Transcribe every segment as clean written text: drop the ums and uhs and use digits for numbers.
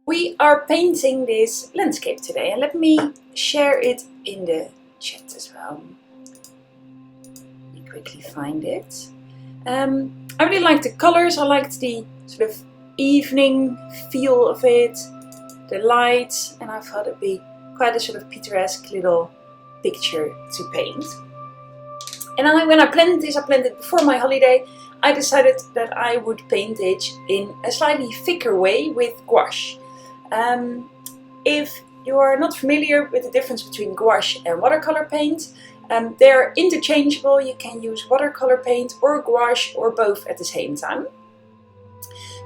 We are painting this landscape today, and let me share it in the chat as well. Let me quickly find it. I really liked the colors. I liked the sort of evening feel of it, the lights, and I thought it'd be quite a sort of picturesque little picture to paint. And when I planned this, I planned it before my holiday. I decided that I would paint it in a slightly thicker way with gouache. If you are not familiar with the difference between gouache and watercolor paint, they're interchangeable. You can use watercolor paint or gouache or both at the same time.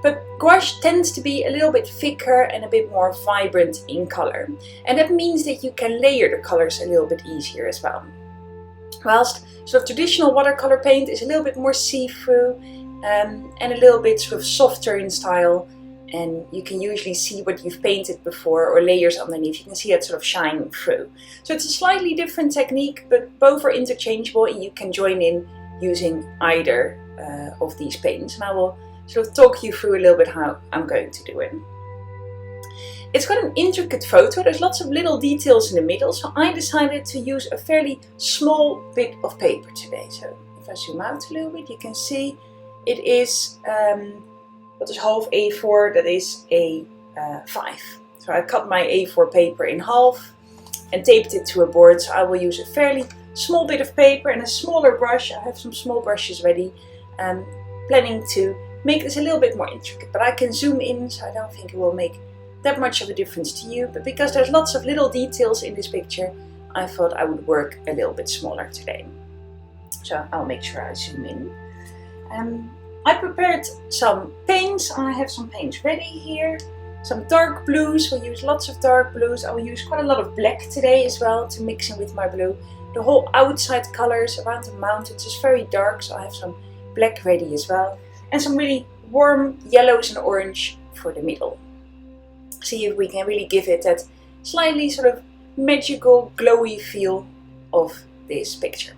But gouache tends to be a little bit thicker and a bit more vibrant in color. And that means that you can layer the colors a little bit easier as well. Whilst sort of traditional watercolor paint is a little bit more see-through and a little bit sort of softer in style, and you can usually see what you've painted before or layers underneath. You can see it sort of shine through. So it's a slightly different technique, but both are interchangeable and you can join in using either of these paints. And I will sort of talk you through a little bit how I'm going to do it. It's got an intricate photo. There's lots of little details in the middle, so I decided to use a fairly small bit of paper today. So if I zoom out a little bit, you can see it is what is half A4, that is A5. So I cut my A4 paper in half and taped it to a board. So I will use a fairly small bit of paper and a smaller brush. I have some small brushes ready, planning to make this a little bit more intricate. But I can zoom in, so I don't think it will make that much of a difference to you. But because there's lots of little details in this picture, I thought I would work a little bit smaller today. So I'll make sure I zoom in. I prepared some paints. I have some paints ready here. Some dark blues. We'll use lots of dark blues. I will use quite a lot of black today as well to mix in with my blue. The whole outside colors around the mountains is very dark, so I have some black ready as well. And some really warm yellows and orange for the middle. See if we can really give it that slightly sort of magical, glowy feel of this picture.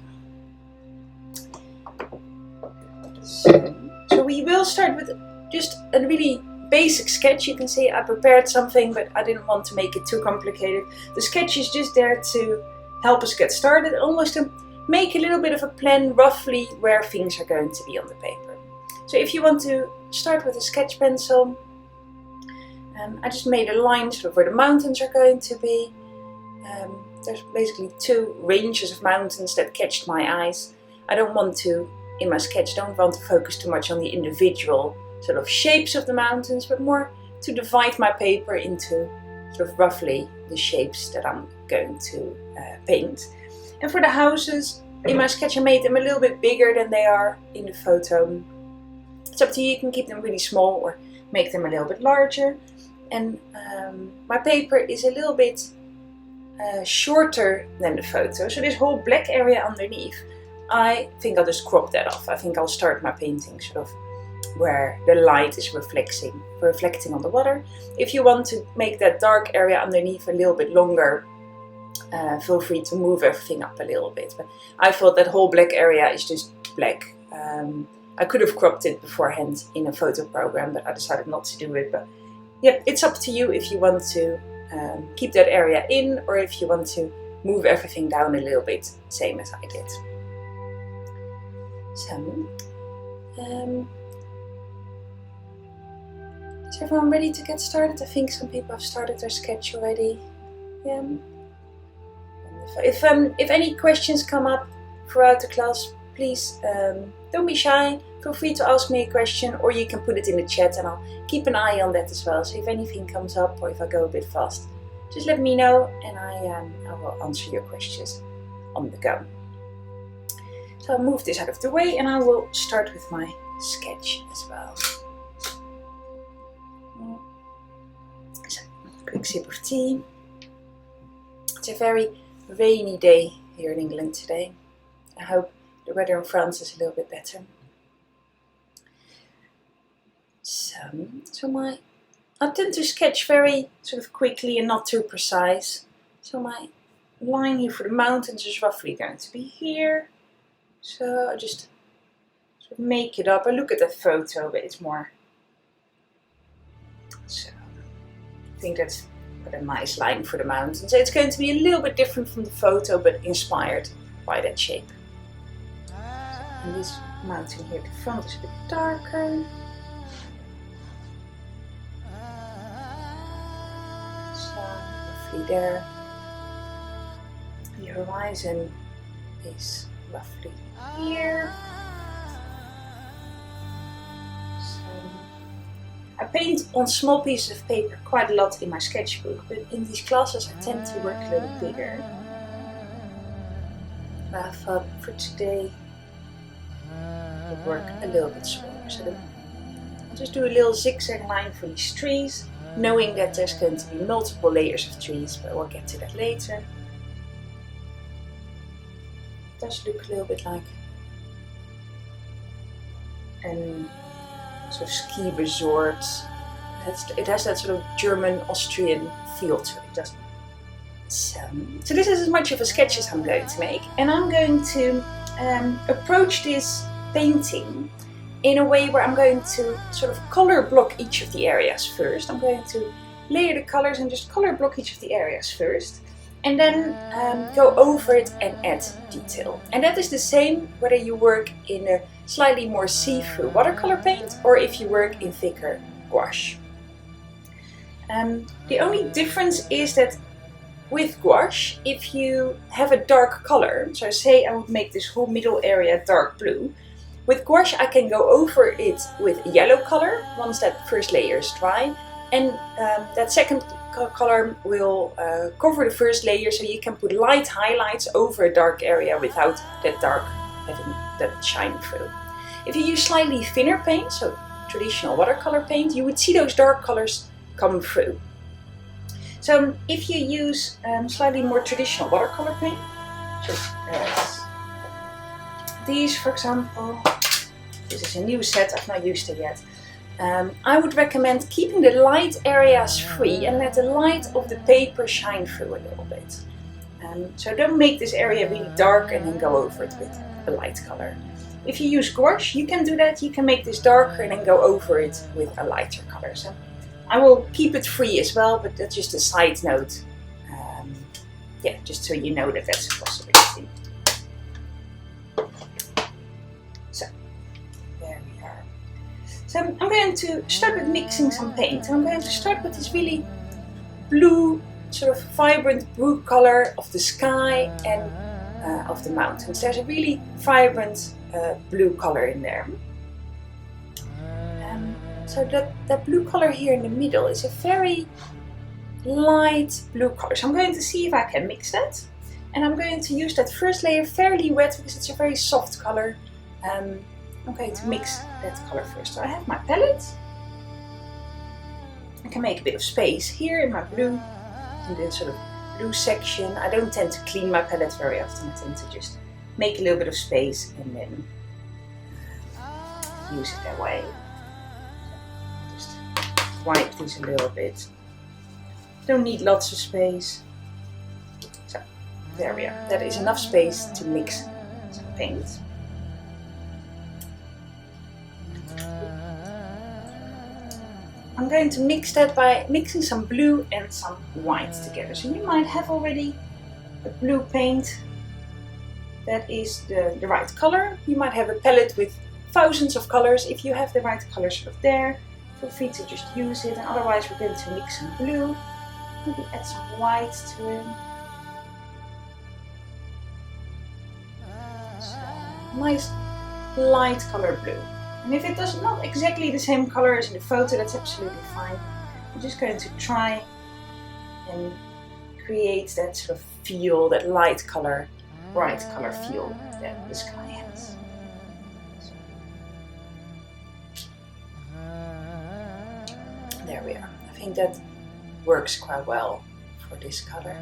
So we will start with just a really basic sketch. You can see I prepared something, but I didn't want to make it too complicated. The sketch is just there to help us get started, almost to make a little bit of a plan roughly where things are going to be on the paper. So if you want to start with a sketch pencil, I just made a line sort of where the mountains are going to be. There's basically two ranges of mountains that catched my eyes. I don't want to, in my sketch, don't want to focus too much on the individual sort of shapes of the mountains, but more to divide my paper into sort of roughly the shapes that I'm going to paint. And for the houses, in my sketch I made them a little bit bigger than they are in the photo. It's up to you, you can keep them really small or make them a little bit larger. And my paper is a little bit shorter than the photo, so this whole black area underneath, I think I'll just crop that off. I think I'll start my painting sort of where the light is reflecting on the water. If you want to make that dark area underneath a little bit longer, feel free to move everything up a little bit. But I thought that whole black area is just black. I could have cropped it beforehand in a photo program, but I decided not to do it. But yeah, it's up to you if you want to keep that area in or if you want to move everything down a little bit, same as I did. So, is everyone ready to get started? I think some people have started their sketch already. Yeah. If any questions come up throughout the class, please don't be shy. Feel free to ask me a question, or you can put it in the chat and I'll keep an eye on that as well. So if anything comes up or if I go a bit fast, just let me know and I will answer your questions on the go. So I'll move this out of the way and I will start with my sketch as well. So, quick sip of tea. It's a very rainy day here in England today. I hope the weather in France is a little bit better. So I tend to sketch very sort of quickly and not too precise. So my line here for the mountains is roughly going to be here. So I just sort of make it up. I look at the photo, but it's more so think that's quite a nice line for the mountain. So it's going to be a little bit different from the photo, but inspired by that shape. And this mountain here at the front is a bit darker. So roughly there. The horizon is roughly here. I paint on small pieces of paper quite a lot in my sketchbook, but in these classes I tend to work a little bigger. But I thought for today I would work a little bit smaller. So I'll just do a little zigzag line for these trees, knowing that there's going to be multiple layers of trees, but we'll get to that later. It does look a little bit like a sort of ski resort. It has that sort of German-Austrian feel to it, doesn't it? So this is as much of a sketch as I'm going to make, and I'm going to approach this painting in a way where I'm going to sort of color block each of the areas first. I'm going to layer the colors and just color block each of the areas first, and then go over it and add detail. And that is the same whether you work in a slightly more see-through watercolor paint or if you work in thicker gouache. The only difference is that with gouache, if you have a dark color, so say I would make this whole middle area dark blue, with gouache I can go over it with yellow color once that first layer is dry, and that second color will cover the first layer, so you can put light highlights over a dark area without that dark having that shine through. If you use slightly thinner paint, so traditional watercolor paint, you would see those dark colors come through. So if you use slightly more traditional watercolor paint, just these for example, this is a new set, I've not used it yet. I would recommend keeping the light areas free and let the light of the paper shine through a little bit. So don't make this area really dark and then go over it with a light color. If you use gouache, you can do that. You can make this darker and then go over it with a lighter color. So I will keep it free as well, but that's just a side note. Yeah, just so you know that that's a possibility. So there we are. So I'm going to start with mixing some paint. I'm going to start with this really blue, sort of vibrant blue color of the sky and of the mountains. There's a really vibrant blue color in there. So that blue color here in the middle is a very light blue color. So I'm going to see if I can mix that. And I'm going to use that first layer fairly wet because it's a very soft color. I'm going to mix that color first. So I have my palette. I can make a bit of space here in my blue, in the sort of blue section. I don't tend to clean my palette very often. I tend to just make a little bit of space and then use it that way. Just wipe this a little bit. Don't need lots of space. So there we are. That is enough space to mix some paint. I'm going to mix that by mixing some blue and some white together. So you might have already a blue paint that is the right color. You might have a palette with thousands of colors. If you have the right color sort of there, feel free to just use it. And otherwise we're going to mix some blue. Maybe add some white to it. So, nice light color blue. And if it does not exactly the same color as in the photo, that's absolutely fine. I'm just going to try and create that sort of feel, that light color, bright color feel that the sky has. So, there we are. I think that works quite well for this color.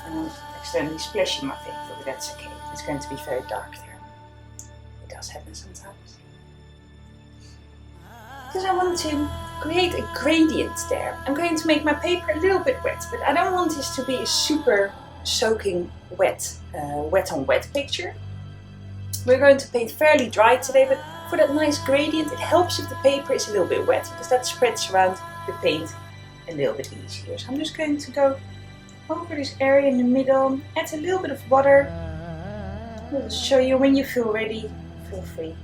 And I'm accidentally splashing my finger, but that's okay. It's going to be very dark there. It does happen sometimes. Because I want to create a gradient there. I'm going to make my paper a little bit wet, but I don't want this to be a super soaking wet, wet on wet picture. We're going to paint fairly dry today, but for that nice gradient it helps if the paper is a little bit wet, because that spreads around the paint a little bit easier. So I'm just going to go over this area in the middle, add a little bit of water. I'll just show you when you feel ready. Feel free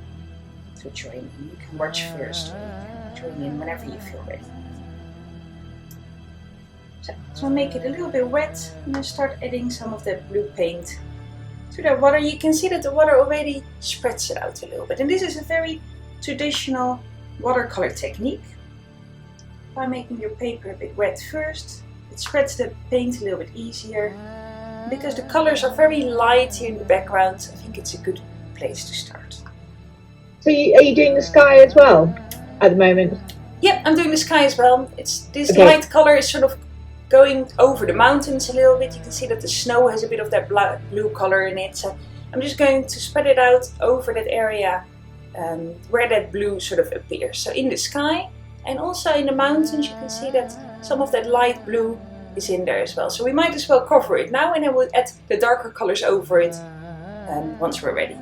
to join in. You can watch first, or you can join in whenever you feel ready. So I'll make it a little bit wet and then start adding some of that blue paint to that water. You can see that the water already spreads it out a little bit. And this is a very traditional watercolor technique. By making your paper a bit wet first, it spreads the paint a little bit easier. Because the colors are very light here in the background, I think it's a good place to start. So are you doing the sky as well at the moment? Yep, I'm doing the sky as well. This light color is sort of going over the mountains a little bit. You can see that the snow has a bit of that blue color in it. So I'm just going to spread it out over that area where that blue sort of appears. So in the sky and also in the mountains, you can see that some of that light blue is in there as well. So we might as well cover it now, and then we'll add the darker colors over it once we're ready.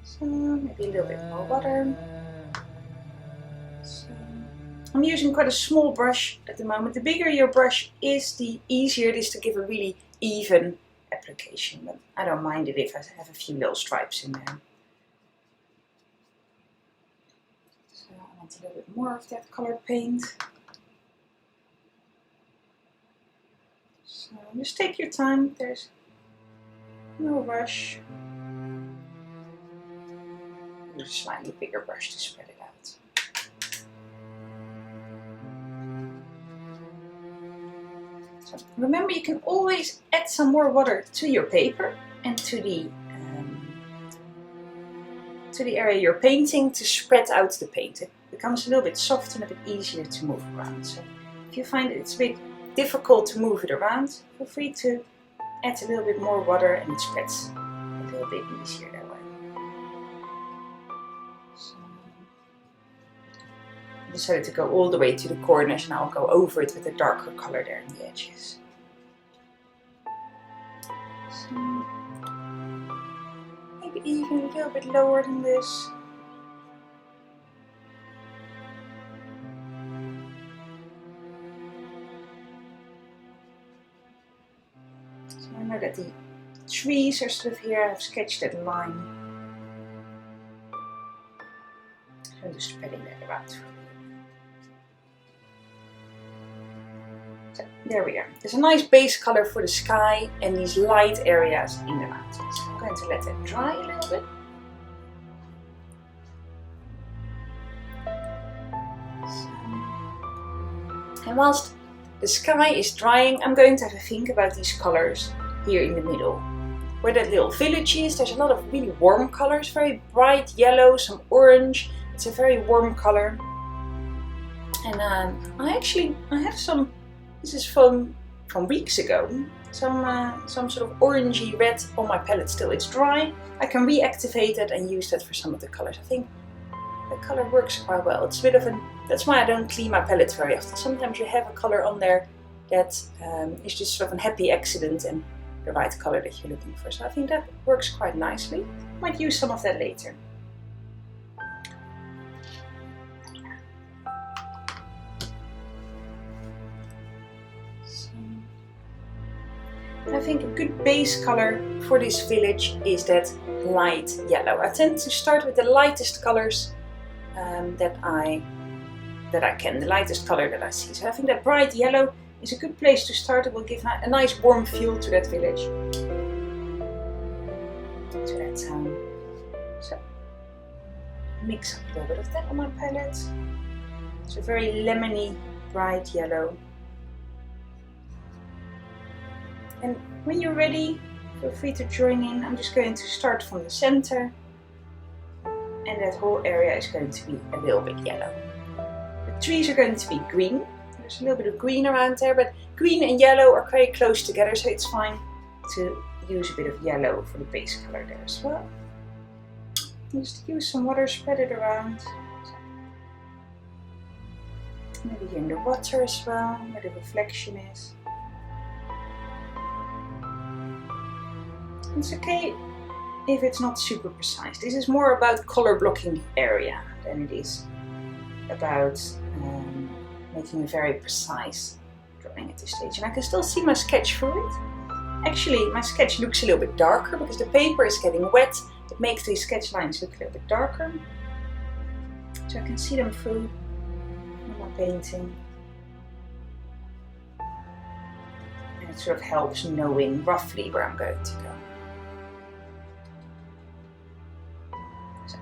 So maybe a little bit more water. So I'm using quite a small brush at the moment. The bigger your brush is, the easier it is to give a really even application. But I don't mind it if I have a few little stripes in there. So I want a little bit more of that colored paint. So just take your time. There's no rush. Use a slightly bigger brush to spread it out. So remember, you can always add some more water to your paper and to the area you're painting to spread out the paint. It becomes a little bit soft and a bit easier to move around. So if you find it's a bit difficult to move it around, feel free to add a little bit more water and it spreads a little bit easier that way. So I decided to go all the way to the corners, and I'll go over it with a darker color there in the edges. So maybe even a little bit lower than this. So I know that the trees are sort of here. I've sketched that line. I'm just spreading that around. So there we are. There's a nice base color for the sky and these light areas in the mountains. I'm going to let that dry a little bit. And whilst the sky is drying, I'm going to have a think about these colors here in the middle. Where that little village is, there's a lot of really warm colors, very bright yellow, some orange. It's a very warm color. And I have some, this is from weeks ago, some sort of orangey red on my palette still. It's dry. I can reactivate it and use that for some of the colors. I think the color works quite well. It's a bit of that's why I don't clean my palette very often. Sometimes you have a color on there that is just sort of a happy accident and the right color that you're looking for. So I think that works quite nicely. Might use some of that later. I think a good base color for this village is that light yellow. I tend to start with the lightest colors that I can, the lightest color that I see. So I think that bright yellow is a good place to start. It will give a nice warm feel to that village. To that town. So mix up a little bit of that on my palette. It's a very lemony, bright yellow. And when you're ready, feel free to join in. I'm just going to start from the center. And that whole area is going to be a little bit yellow. The trees are going to be green. There's a little bit of green around there, but green and yellow are very close together, so it's fine to use a bit of yellow for the base color there as well. Just use some water, spread it around. Maybe here in the water as well, where the reflection is. It's okay if it's not super precise. This is more about color blocking the area than it is about making a very precise drawing at this stage. And I can still see my sketch through it. Actually, my sketch looks a little bit darker because the paper is getting wet. It makes these sketch lines look a little bit darker. So I can see them through my painting. And it sort of helps knowing roughly where I'm going to go. So,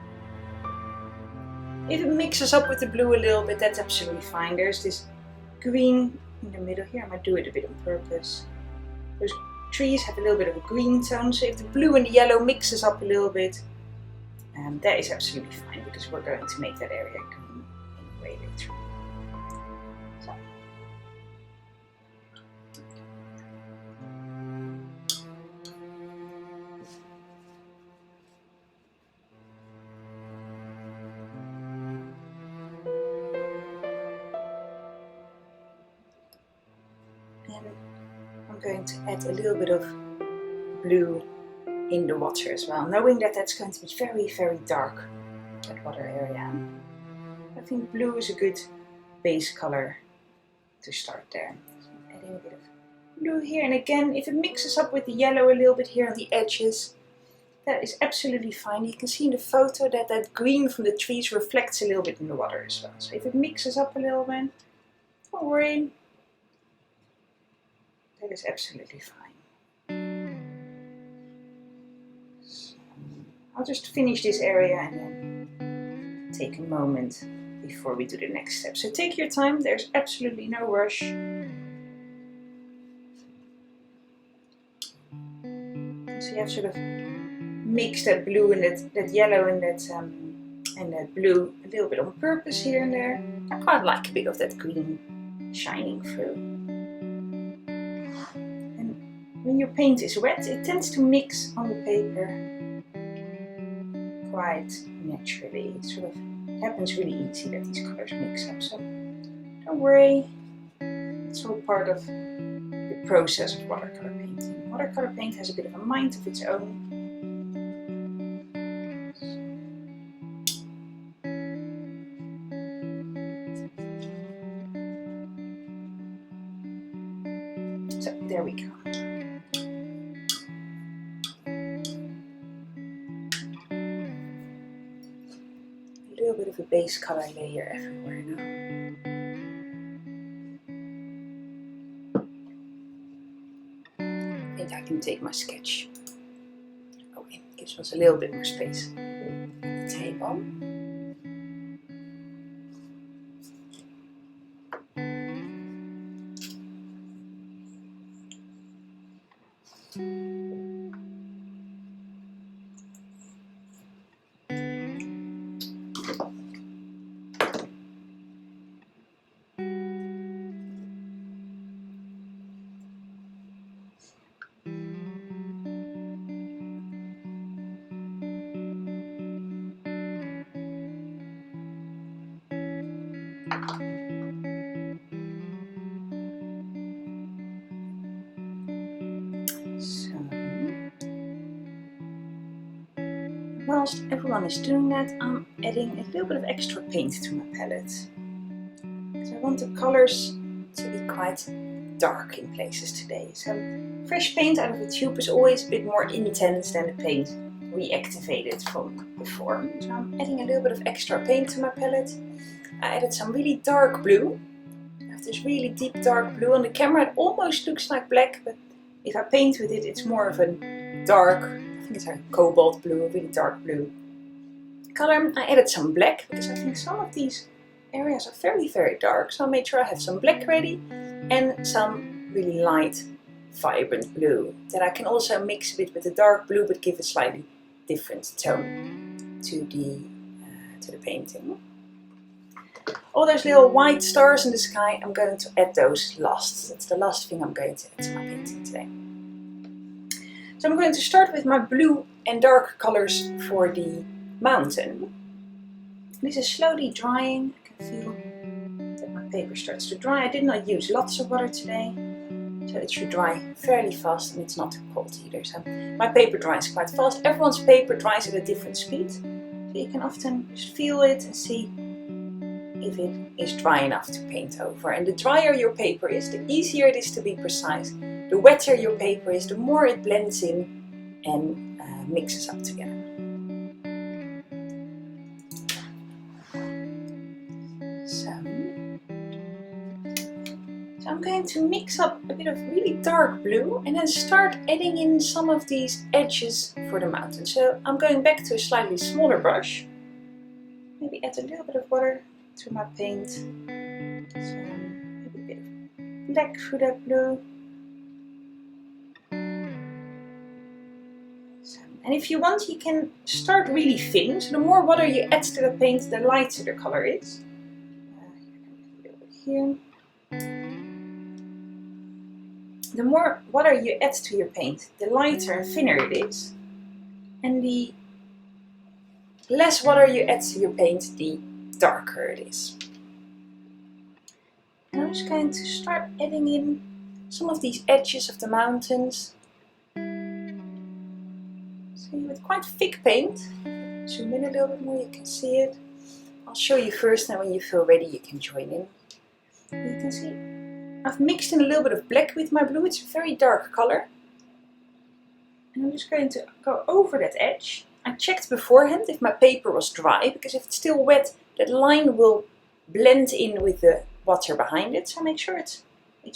if it mixes up with the blue a little bit, that's absolutely fine. There's this green in the middle here. I might do it a bit on purpose. Those trees have a little bit of a green tone, so if the blue and the yellow mixes up a little bit, that is absolutely fine because we're going to make that area green anyway later. So. And I'm going to add a little bit of blue in the water as well, knowing that that's going to be very, very dark, that water area. I think blue is a good base color to start there. So I'm adding a bit of blue here, and again, if it mixes up with the yellow a little bit here on the edges, that is absolutely fine. You can see in the photo that that green from the trees reflects a little bit in the water as well. So if it mixes up a little bit, don't worry, that is absolutely fine. I'll just finish this area and then take a moment before we do the next step. So take your time, there's absolutely no rush. So you have sort of mixed that blue and that yellow and that blue a little bit on purpose here and there. I quite like a bit of that green shining through. And when your paint is wet, it tends to mix on the paper quite naturally. It sort of happens really easy that these colors mix up, so don't worry, it's all part of the process of watercolor painting. Watercolor paint has a bit of a mind of its own. So there we go. A little bit of a base color layer everywhere now. I think I can take my sketch away. Gives us a little bit more space at the table. Whilst everyone is doing that, I'm adding a little bit of extra paint to my palette. So I want the colors to be quite dark in places today. So fresh paint out of a tube is always a bit more intense than the paint reactivated from before. So I'm adding a little bit of extra paint to my palette. I added some really dark blue. I have this really deep dark blue. On the camera it almost looks like black, but if I paint with it, it's more of a dark, I think it's a cobalt blue, a really dark blue color. I added some black because I think some of these areas are very, very dark. So I made sure I have some black ready and some really light, vibrant blue that I can also mix a bit with the dark blue but give a slightly different tone to the painting. All those little white stars in the sky, I'm going to add those last. That's the last thing I'm going to add to my painting today. So I'm going to start with my blue and dark colors for the mountain. This is slowly drying. I can feel that my paper starts to dry. I did not use lots of water today, so it should dry fairly fast and it's not too cold either. So my paper dries quite fast. Everyone's paper dries at a different speed, so you can often just feel it and see if it is dry enough to paint over. And the drier your paper is, the easier it is to be precise. The wetter your paper is, the more it blends in and mixes up together. So I'm going to mix up a bit of really dark blue and then start adding in some of these edges for the mountain. So I'm going back to a slightly smaller brush. Maybe add a little bit of water to my paint. So maybe a bit of black through that blue. And if you want, you can start really thin. So the more water you add to the paint, the lighter the color is. A little bit here. The more water you add to your paint, the lighter and thinner it is. And the less water you add to your paint, the darker it is. And I'm just going to start adding in some of these edges of the mountains. So with quite thick paint, zoom in a little bit more, you can see it. I'll show you first, and when you feel ready you can join in. You can see I've mixed in a little bit of black with my blue. It's a very dark color. And I'm just going to go over that edge. I checked beforehand if my paper was dry, because if it's still wet, that line will blend in with the water behind it. So make sure it's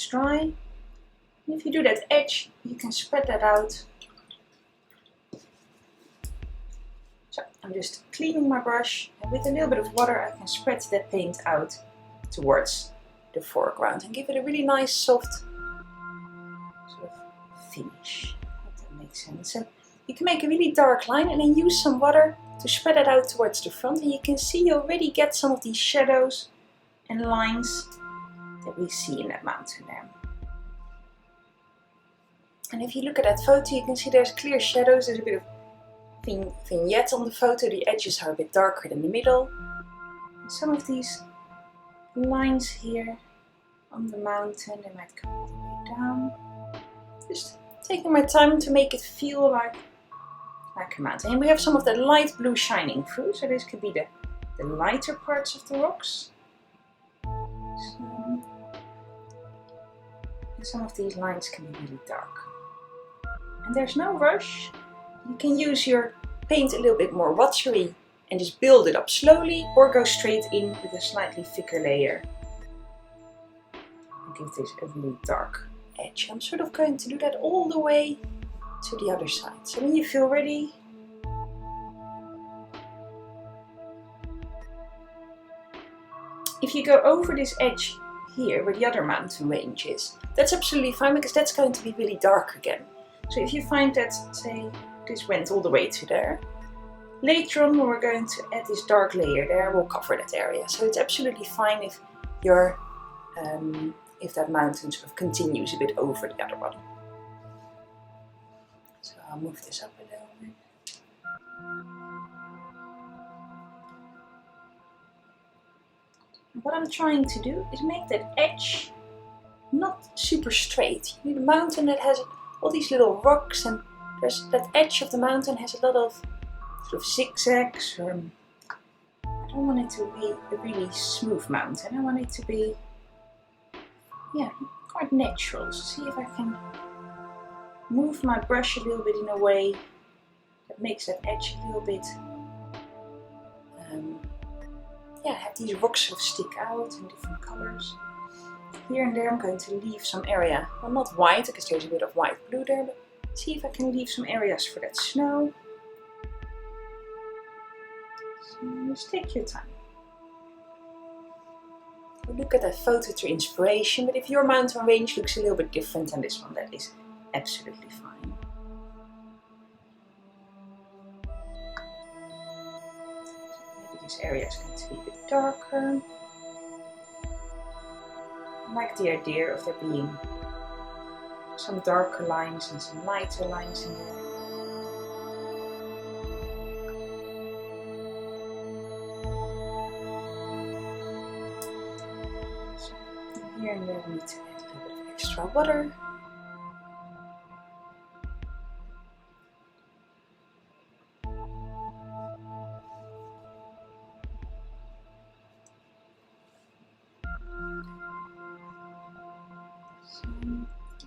dry. And if you do that edge, you can spread that out. So I'm just cleaning my brush, and with a little bit of water I can spread that paint out towards the foreground and give it a really nice soft sort of finish. If that makes sense. So you can make a really dark line and then use some water to spread it out towards the front, and you can see you already get some of these shadows and lines that we see in that mountain there. And if you look at that photo, you can see there's clear shadows. There's a bit of vignette on the photo. The edges are a bit darker than the middle. And some of these lines here on the mountain, they might go all the way down. Just taking my time to make it feel like a mountain. And we have some of the light blue shining through, so this could be the lighter parts of the rocks. So, and some of these lines can be really dark. And there's no rush. You can use your paint a little bit more watery and just build it up slowly, or go straight in with a slightly thicker layer and give this a really dark edge. I'm sort of going to do that all the way to the other side. So when you feel ready, if you go over this edge here where the other mountain range is, that's absolutely fine, because that's going to be really dark again. So if you find that, say, this went all the way to there, later on when we're going to add this dark layer there, we'll cover that area. So it's absolutely fine if your if that mountain sort of continues a bit over the other one. So I'll move this up a little bit. What I'm trying to do is make that edge not super straight. You need a mountain that has all these little rocks, and there's that edge of the mountain has a lot of sort of zigzags. I don't want it to be a really smooth mountain. I want it to be, yeah, quite natural. So see if I can move my brush a little bit in a way that makes that edge a little bit, yeah, have these rocks sort of stick out in different colors. Here and there I'm going to leave some area, well, not white, because there's a bit of white blue there, but see if I can leave some areas for that snow. So just take your time. Look at that photo to inspiration, but if your mountain range looks a little bit different than this one, that is absolutely fine. Maybe this area is going to be a bit darker. I like the idea of there being some darker lines and some lighter lines in there. I need to add a little bit of extra water.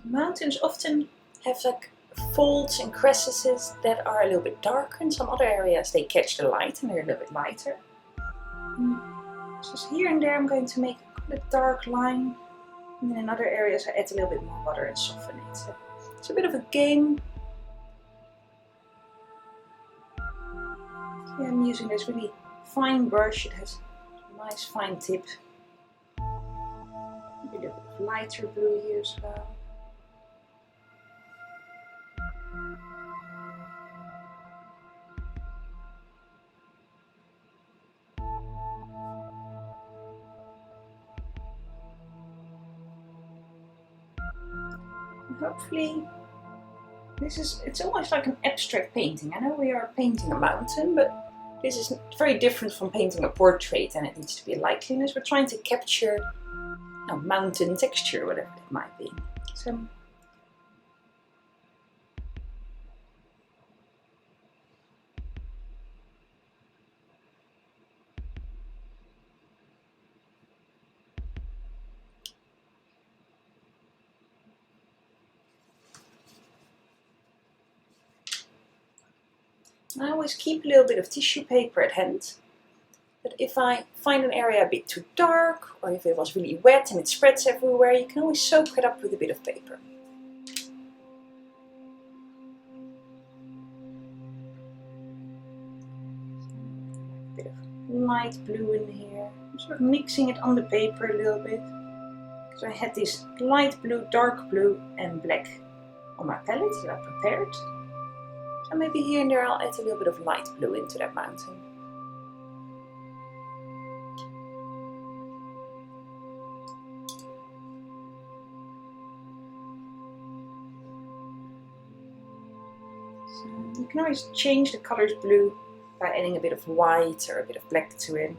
Mountains often have like folds and crevices that are a little bit darker. In some other areas they catch the light and they're a little bit lighter. So here and there I'm going to make a dark line, and then in other areas I add a little bit more water and soften it. So it's a bit of a game. So I'm using this really fine brush. It has a nice fine tip. A bit of lighter blue here as well. Hopefully it's almost like an abstract painting. I know we are painting a mountain, but this is very different from painting a portrait, and it needs to be a likeliness. We're trying to capture a mountain texture, whatever it might be. So I always keep a little bit of tissue paper at hand, but if I find an area a bit too dark, or if it was really wet and it spreads everywhere, you can always soak it up with a bit of paper. A bit of light blue in here. I'm sort of mixing it on the paper a little bit, because I had this light blue, dark blue and black on my palette that I prepared. So maybe here and there I'll add a little bit of light blue into that mountain. So you can always change the colors blue by adding a bit of white or a bit of black to it.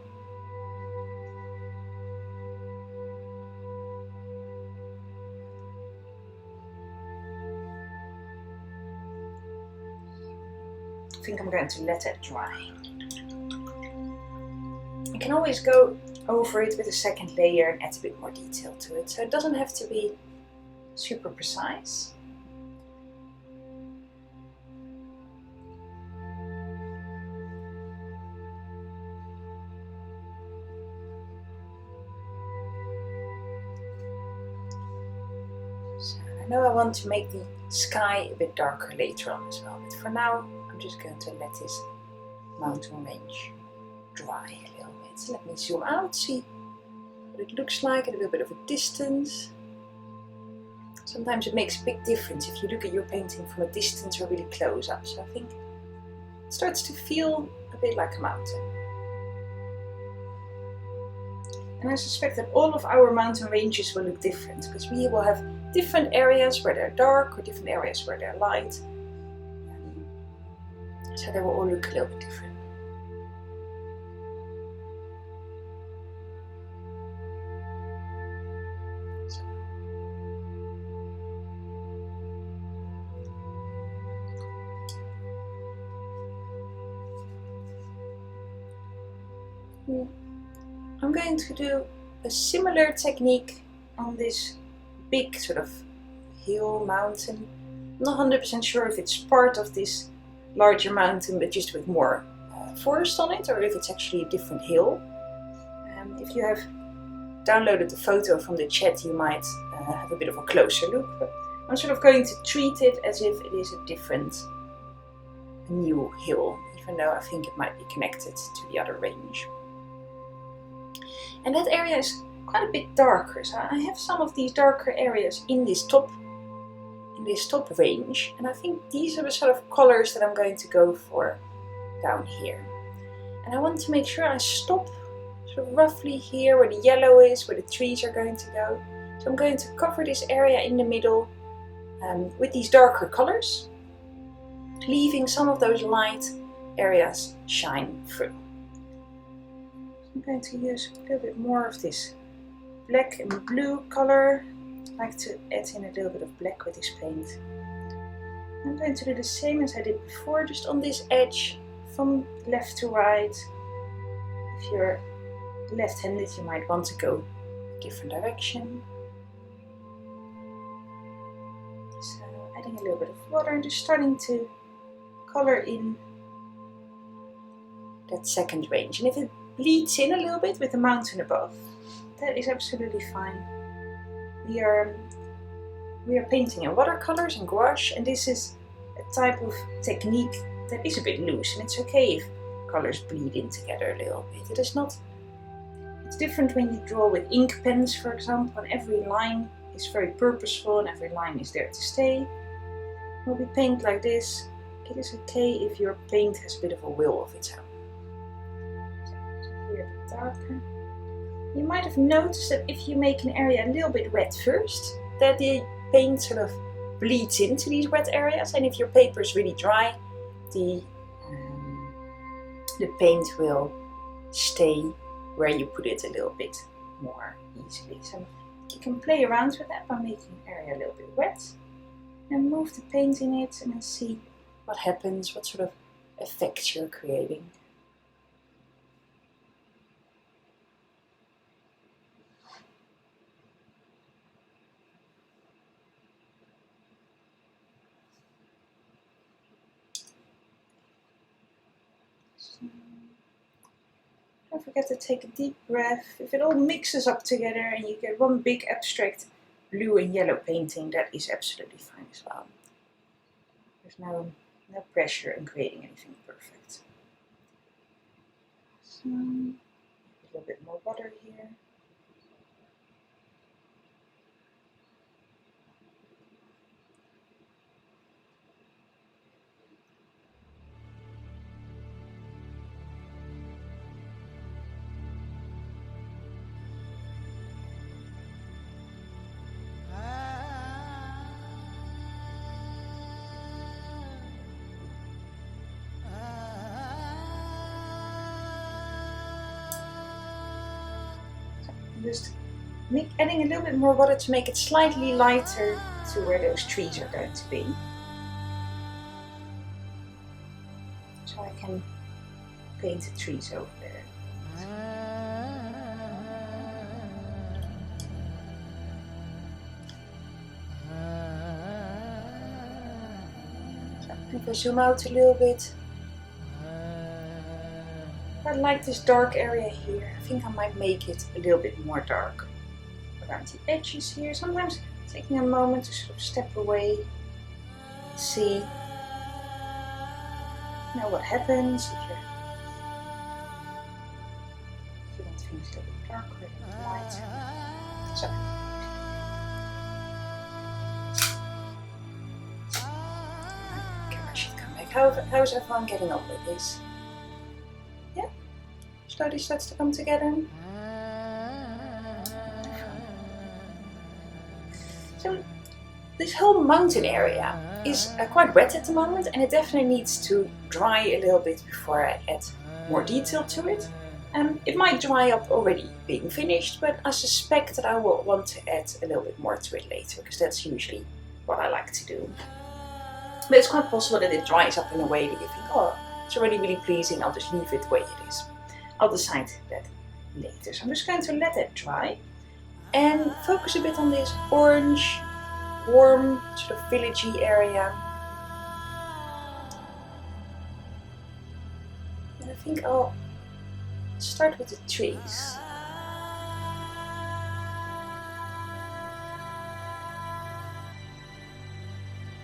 I think I'm going to let it dry. I can always go over it with a second layer and add a bit more detail to it, so it doesn't have to be super precise. So I know I want to make the sky a bit darker later on as well, but for now I'm just going to let this mountain range dry a little bit. So let me zoom out, see what it looks like at a little bit of a distance. Sometimes it makes a big difference if you look at your painting from a distance or really close up. So I think it starts to feel a bit like a mountain. And I suspect that all of our mountain ranges will look different, because we will have different areas where they're dark or different areas where they're light. So they will all look a little bit different. I'm going to do a similar technique on this big sort of hill mountain. I'm not 100% sure if it's part of this larger mountain but just with more forest on it, or if it's actually a different hill. If you have downloaded the photo from the chat, you might have a bit of a closer look, but I'm sort of going to treat it as if it is a different, new hill, even though I think it might be connected to the other range. And that area is quite a bit darker, so I have some of these darker areas in this top range, and I think these are the sort of colors that I'm going to go for down here. And I want to make sure I stop sort of roughly here where the yellow is, where the trees are going to go. So I'm going to cover this area in the middle with these darker colors, leaving some of those light areas shine through. I'm going to use a little bit more of this black and blue color I like to add in a little bit of black with this paint. I'm going to do the same as I did before, just on this edge from left to right. If you're left-handed, you might want to go a different direction. So adding a little bit of water and just starting to color in that second range. And if it bleeds in a little bit with the mountain above, that is absolutely fine. We are painting in watercolors and gouache, and this is a type of technique that is a bit loose, and it's okay if colors bleed in together a little bit. It is not. It's different when you draw with ink pens, for example, and every line is very purposeful and every line is there to stay. When we paint like this, it is okay if your paint has a bit of a will of its own. So here a bit darker. You might have noticed that if you make an area a little bit wet first, that the paint sort of bleeds into these wet areas, and if your paper is really dry, the paint will stay where you put it a little bit more easily. So you can play around with that by making an area a little bit wet and move the paint in it and then see what happens, what sort of effects you're creating. Don't forget to take a deep breath. If it all mixes up together and you get one big abstract blue and yellow painting, that is absolutely fine as well. There's no pressure in creating anything perfect. So, a little bit more water here. Just adding a little bit more water to make it slightly lighter to where those trees are going to be. So I can paint the trees over there. So if I zoom out a little bit, I like this dark area here. I think I might make it a little bit more dark around the edges here. Sometimes taking a moment to sort of step away, see what happens if you want things a little bit darker and light. So. Camera should come back. How's everyone getting on with this? Slowly starts to come together. So this whole mountain area is quite wet at the moment, and it definitely needs to dry a little bit before I add more detail to it. It might dry up already being finished, but I suspect that I will want to add a little bit more to it later, because that's usually what I like to do. But it's quite possible that it dries up in a way that you think, oh, it's already really pleasing, I'll just leave it the way it is. I'll decide that later. So I'm just going to let that dry and focus a bit on this orange, warm, sort of villagey area. And I think I'll start with the trees.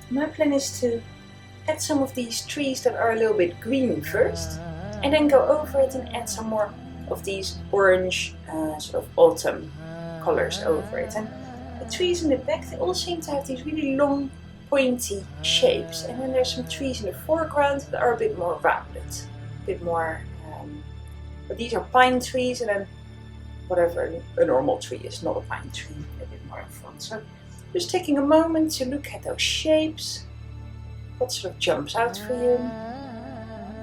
My plan is to add some of these trees that are a little bit green first, and then go over it and add some more of these orange sort of autumn colors over it. And the trees in the back, they all seem to have these really long pointy shapes, and then there's some trees in the foreground that are a bit more rounded, a bit more, but these are pine trees, and then whatever a normal tree is, not a pine tree, a bit more in front. So just taking a moment to look at those shapes, what sort of jumps out for you.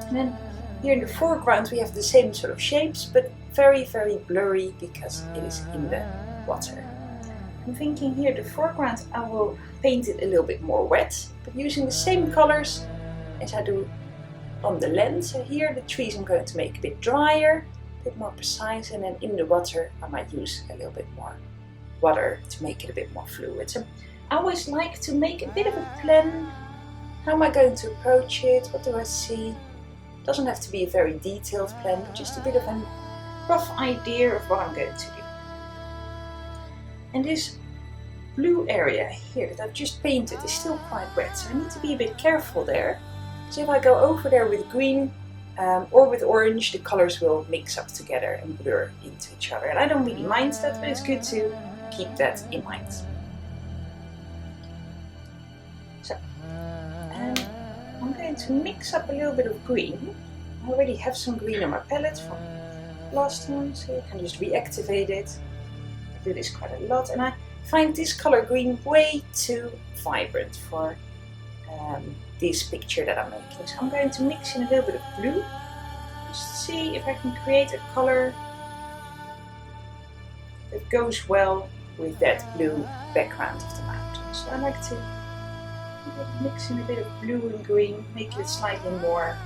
And then here in the foreground we have the same sort of shapes, but very, very blurry because it is in the water. I'm thinking here the foreground I will paint it a little bit more wet, but using the same colors as I do on the lens. So here the trees I'm going to make a bit drier, a bit more precise, and then in the water I might use a little bit more water to make it a bit more fluid. So I always like to make a bit of a plan. How am I going to approach it? What do I see? It doesn't have to be a very detailed plan, but just a bit of a rough idea of what I'm going to do. And this blue area here that I've just painted is still quite wet, so I need to be a bit careful there. So if I go over there with green or with orange, the colors will mix up together and blur into each other. And I don't really mind that, but it's good to keep that in mind. So, I'm going to mix up a little bit of green. I already have some green on my palette from last time, so you can just reactivate it. I do this quite a lot, and I find this color green way too vibrant for this picture that I'm making. So I'm going to mix in a little bit of blue, just see if I can create a color that goes well with that blue background of the mountain. So I like to mix in a bit of blue and green, make it slightly more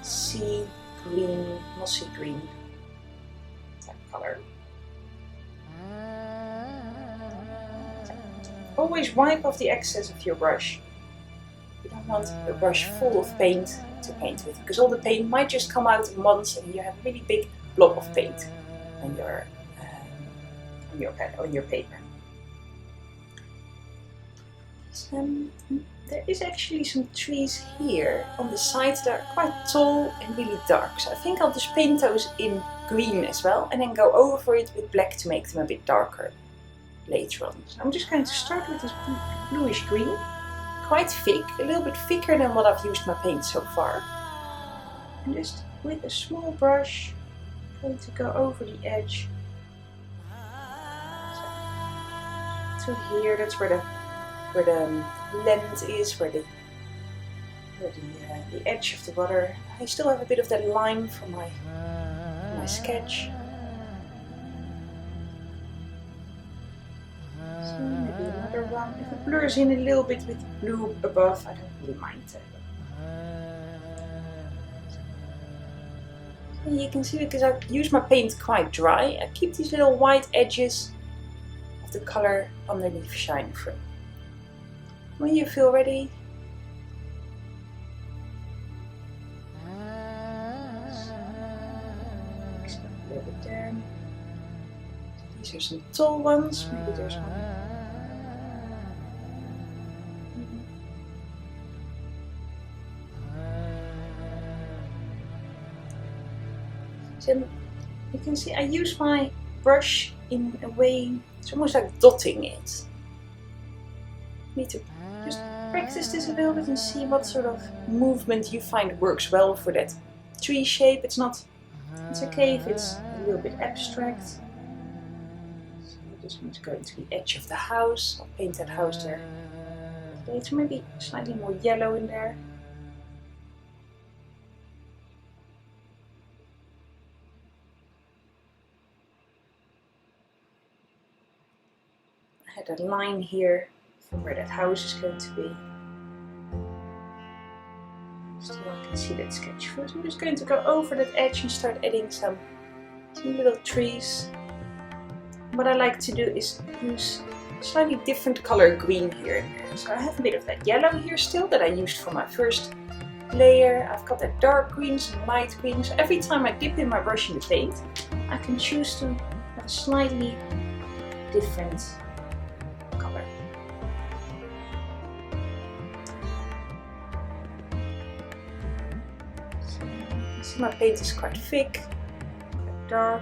sea green, mossy green type color. Always wipe off the excess of your brush. You don't want a brush full of paint to paint with, because all the paint might just come out at once and you have a really big blob of paint on your paper. There is actually some trees here on the sides that are quite tall and really dark, so I think I'll just paint those in green as well and then go over it with black to make them a bit darker later on. So I'm just going to start with this bluish green, quite thick, a little bit thicker than what I've used my paint so far. And just with a small brush, I'm going to go over the edge. So, to here, that's where the lens is, where the edge of the water. I still have a bit of that line from my sketch. So maybe another one. If it blurs in a little bit with blue above, I don't really mind that. So you can see, because I use my paint quite dry, I keep these little white edges of the color underneath shine through. When you feel ready, mix it up a little bit there. These are some tall ones, maybe there's one. So you can see I use my brush in a way, it's almost like dotting it. Need to just practice this a little bit and see what sort of movement you find works well for that tree shape. It's okay if it's a little bit abstract. So I just want to go into the edge of the house. I'll paint that house there later, maybe slightly more yellow in there. I had a line here from where that house is going to be. Still I can see that sketch through. So I'm just going to go over that edge and start adding some little trees. What I like to do is use a slightly different color green here and there. So I have a bit of that yellow here still that I used for my first layer. I've got that dark green, some light green. So every time I dip in my brush in the paint, I can choose to have a slightly different color. So you see my paint is quite thick, quite dark.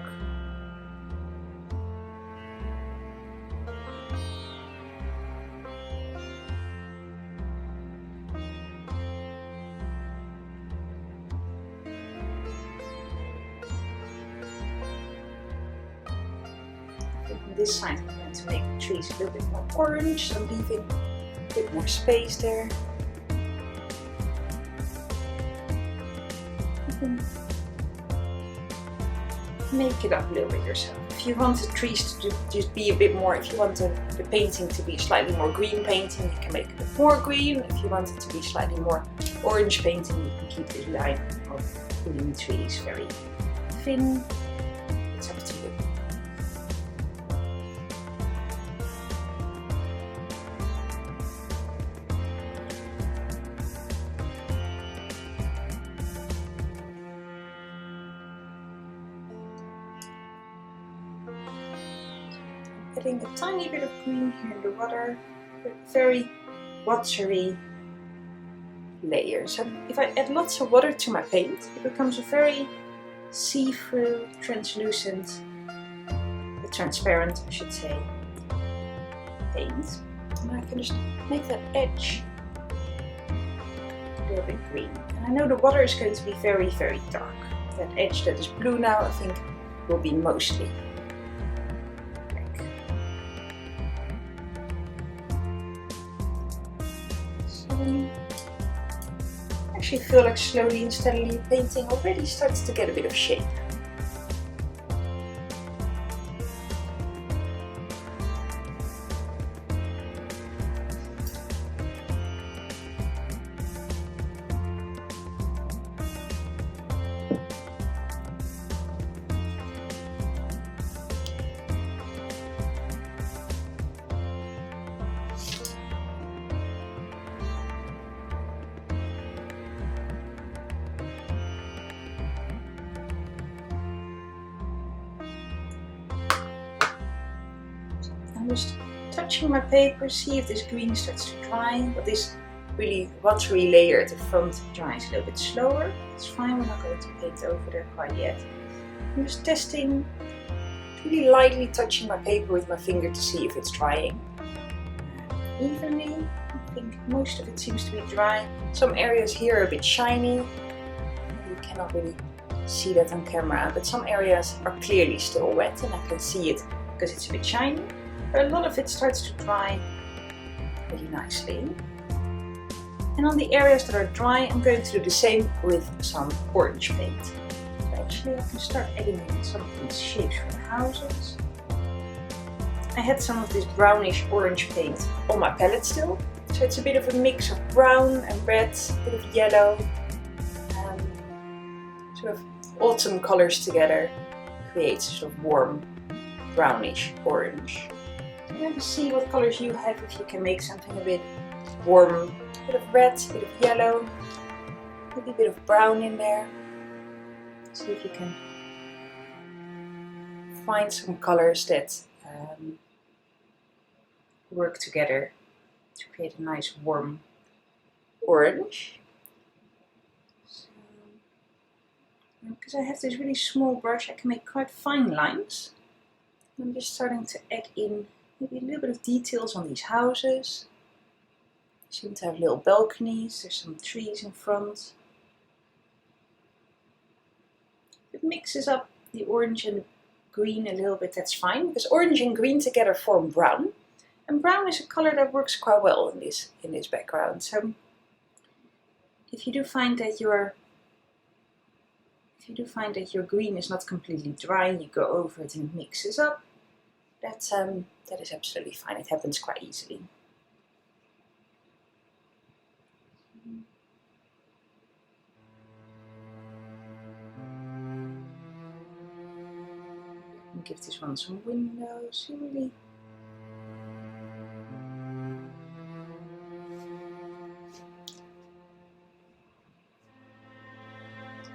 This side I'm going to make the trees a little bit more orange, so leaving a bit more space there. You can make it up a little bit yourself. if you want the trees to just be a bit more, if you want the painting to be slightly more green painting, you can make it a bit more green. If you want it to be slightly more orange painting, you can keep this line of green trees very thin. It's up to you. Adding a tiny bit of green here in the water, but very watery layer. So if I add lots of water to my paint, it becomes a very see-through, translucent, transparent, I should say, paint. And I can just make that edge a little bit green. And I know the water is going to be very, very dark. That edge that is blue now, I think, will be mostly black. So I actually feel like slowly and steadily painting already starts to get a bit of shape. I'm just touching my paper, see if this green starts to dry, but this really watery layer at the front dries a little bit slower. It's fine, we're not going to paint over there quite yet. I'm just testing, really lightly touching my paper with my finger to see if it's drying evenly. I think most of it seems to be dry. Some areas here are a bit shiny. You cannot really see that on camera, but some areas are clearly still wet and I can see it because it's a bit shiny. But a lot of it starts to dry really nicely. And on the areas that are dry, I'm going to do the same with some orange paint. So actually, I can start adding in some of these shapes for the houses. I had some of this brownish orange paint on my palette still. So it's a bit of a mix of brown and red, a bit of yellow, sort of autumn colors together creates a sort of warm brownish orange. So you have to see what colors you have, if you can make something a bit warm, a bit of red, a bit of yellow, maybe a bit of brown in there. See if you can find some colors that work together to create a nice warm orange. So, because I have this really small brush, I can make quite fine lines. I'm just starting to add in maybe a little bit of details on these houses. They seem to have little balconies, there's some trees in front. If it mixes up the orange and green a little bit, that's fine, because orange and green together form brown. And brown is a color that works quite well in this background. So if you do find that your green is not completely dry and you go over it and it mixes up, that is absolutely fine. It happens quite easily. And give this one some windows. Really.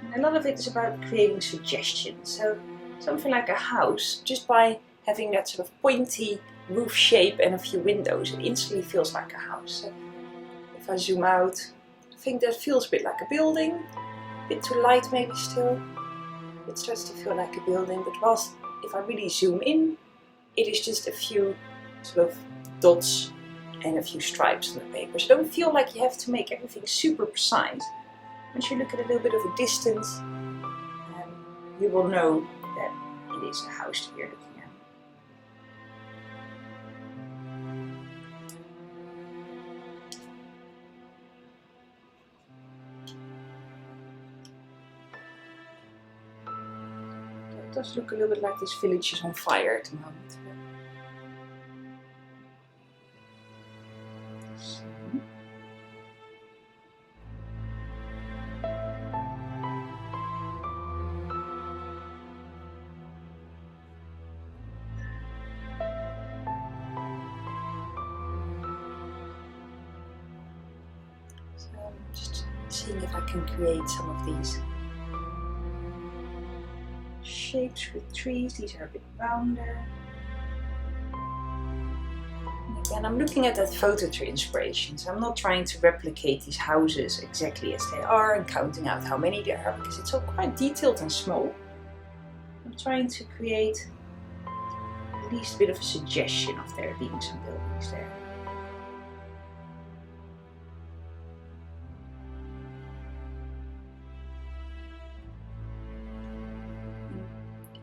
And a lot of it is about creating suggestions. So something like a house, just by having that sort of pointy roof shape and a few windows, it instantly feels like a house. So if I zoom out, I think that feels a bit like a building, a bit too light maybe still. It starts to feel like a building, but whilst if I really zoom in, it is just a few sort of dots and a few stripes on the paper. So don't feel like you have to make everything super precise. Once you look at a little bit of a distance, you will know that it is a house that you're looking at. does look a little bit like this village is on fire at the moment. So I'm just seeing if I can create some of these shapes with trees. These are a bit rounder. And again, I'm looking at that photo tree inspiration, so I'm not trying to replicate these houses exactly as they are and counting out how many there are, because it's all quite detailed and small. I'm trying to create at least a bit of a suggestion of there being some buildings there.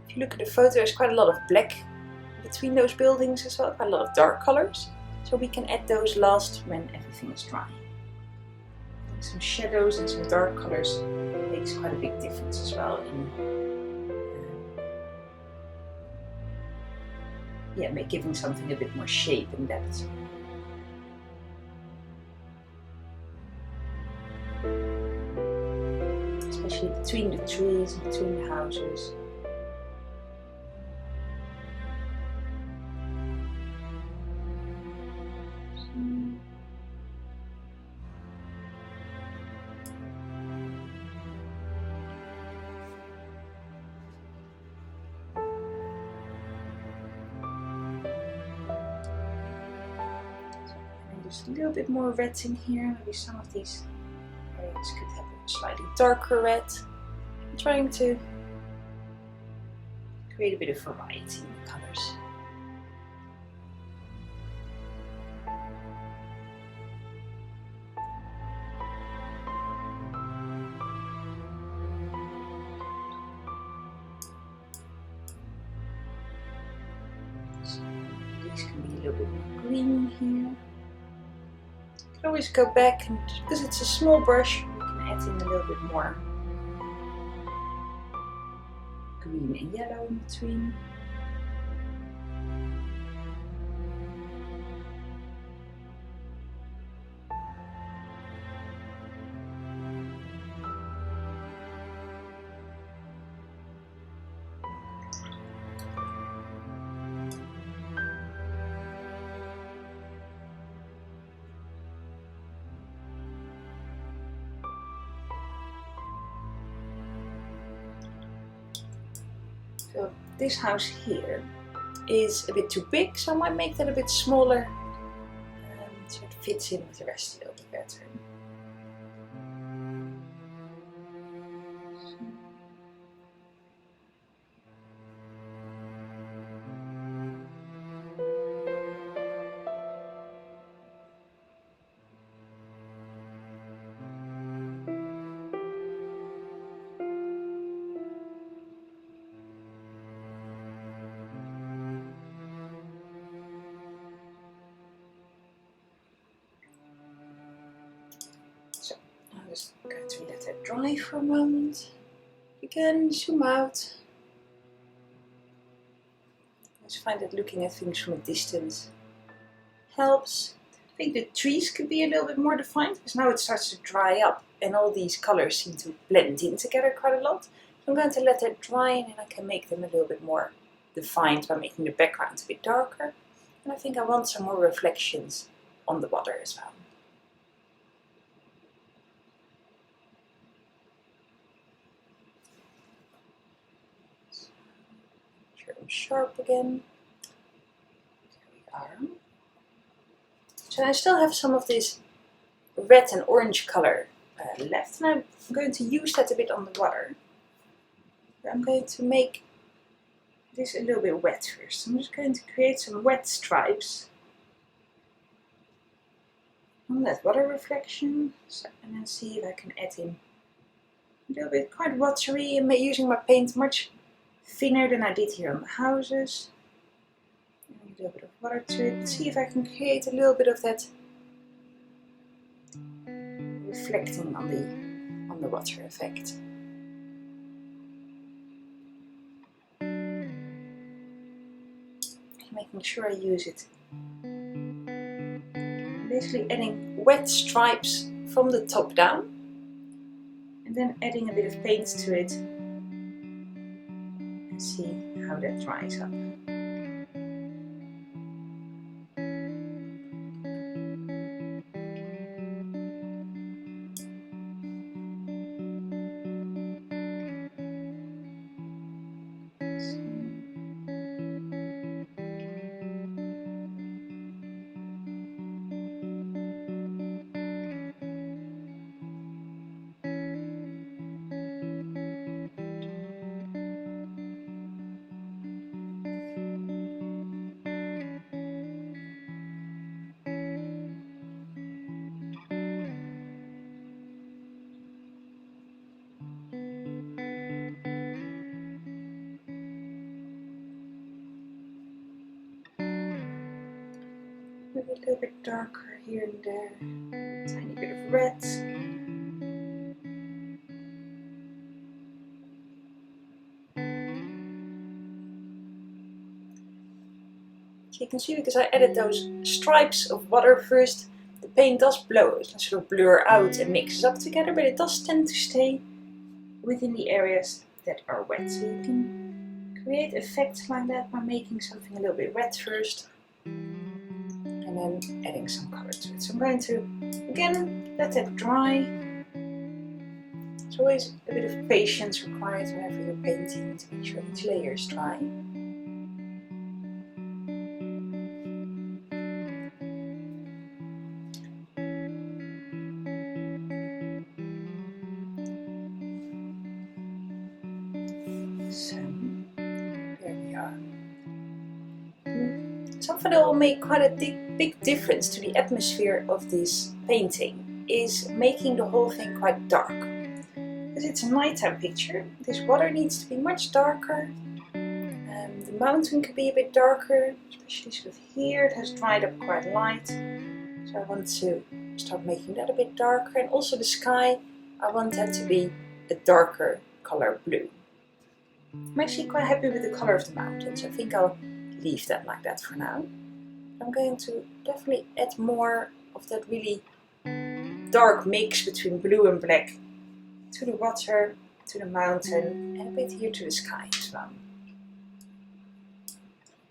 If you look at the photo, there's quite a lot of black between those buildings as well, quite a lot of dark colors. So we can add those last when everything is dry. Some shadows and some dark colors makes quite a big difference as well in giving something a bit more shape and depth. Especially between the trees and between the houses. Just a little bit more red in here. Maybe some of these areas could have a slightly darker red. I'm trying to create a bit of variety in the colors. So these can be a little bit more green here. You can always go back, and because it's a small brush, we can add in a little bit more green and yellow in between. So this house here is a bit too big, so I might make that a bit smaller so it fits in with the rest a little bit better. So I'm just going to let that dry for a moment. Again, zoom out. I just find that looking at things from a distance helps. I think the trees could be a little bit more defined, because now it starts to dry up and all these colors seem to blend in together quite a lot. So I'm going to let that dry, and then I can make them a little bit more defined by making the background a bit darker. And I think I want some more reflections on the water as well. Sure, I'm sharp again. There we are. So I still have some of this red and orange color left, and I'm going to use that a bit on the water. I'm going to make this a little bit wet first. I'm just going to create some wet stripes on that water reflection, so, and then see if I can add in a little bit quite watery, and using my paint much thinner than I did here on the houses. A little bit of water to it. See if I can create a little bit of that reflecting on the water effect. making sure I use it. Basically adding wet stripes from the top down and then adding a bit of paint to it and see how that dries up. Maybe a little bit darker here and there, a tiny bit of red. So you can see, because I added those stripes of water first, the paint does sort of blur out and mixes up together, but it does tend to stay within the areas that are wet. So you can create effects like that by making something a little bit wet first and then adding some color to it. So I'm going to, again, let that dry. There's always a bit of patience required whenever you're painting to make sure each layer is dry. So, there we are. Something that will make quite a big difference to the atmosphere of this painting is making the whole thing quite dark. Because it's a nighttime picture, this water needs to be much darker. The mountain could be a bit darker, especially sort of here. It has dried up quite light. So I want to start making that a bit darker. And also the sky, I want that to be a darker color blue. I'm actually quite happy with the color of the mountains. I think I'll leave that like that for now. I'm going to definitely add more of that really dark mix between blue and black to the water, to the mountain, and a bit here to the sky as well.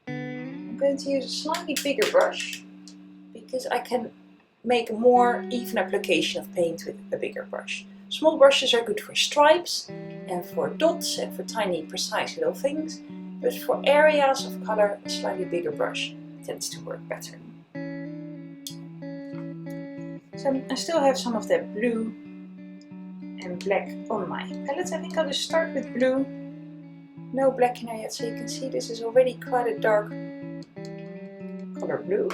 I'm going to use a slightly bigger brush because I can make a more even application of paint with a bigger brush. Small brushes are good for stripes and for dots and for tiny precise little things, but for areas of color a slightly bigger brush tends to work better. So I still have some of that blue and black on my palette. I think I'll just start with blue. No black in there yet, so you can see this is already quite a dark color blue.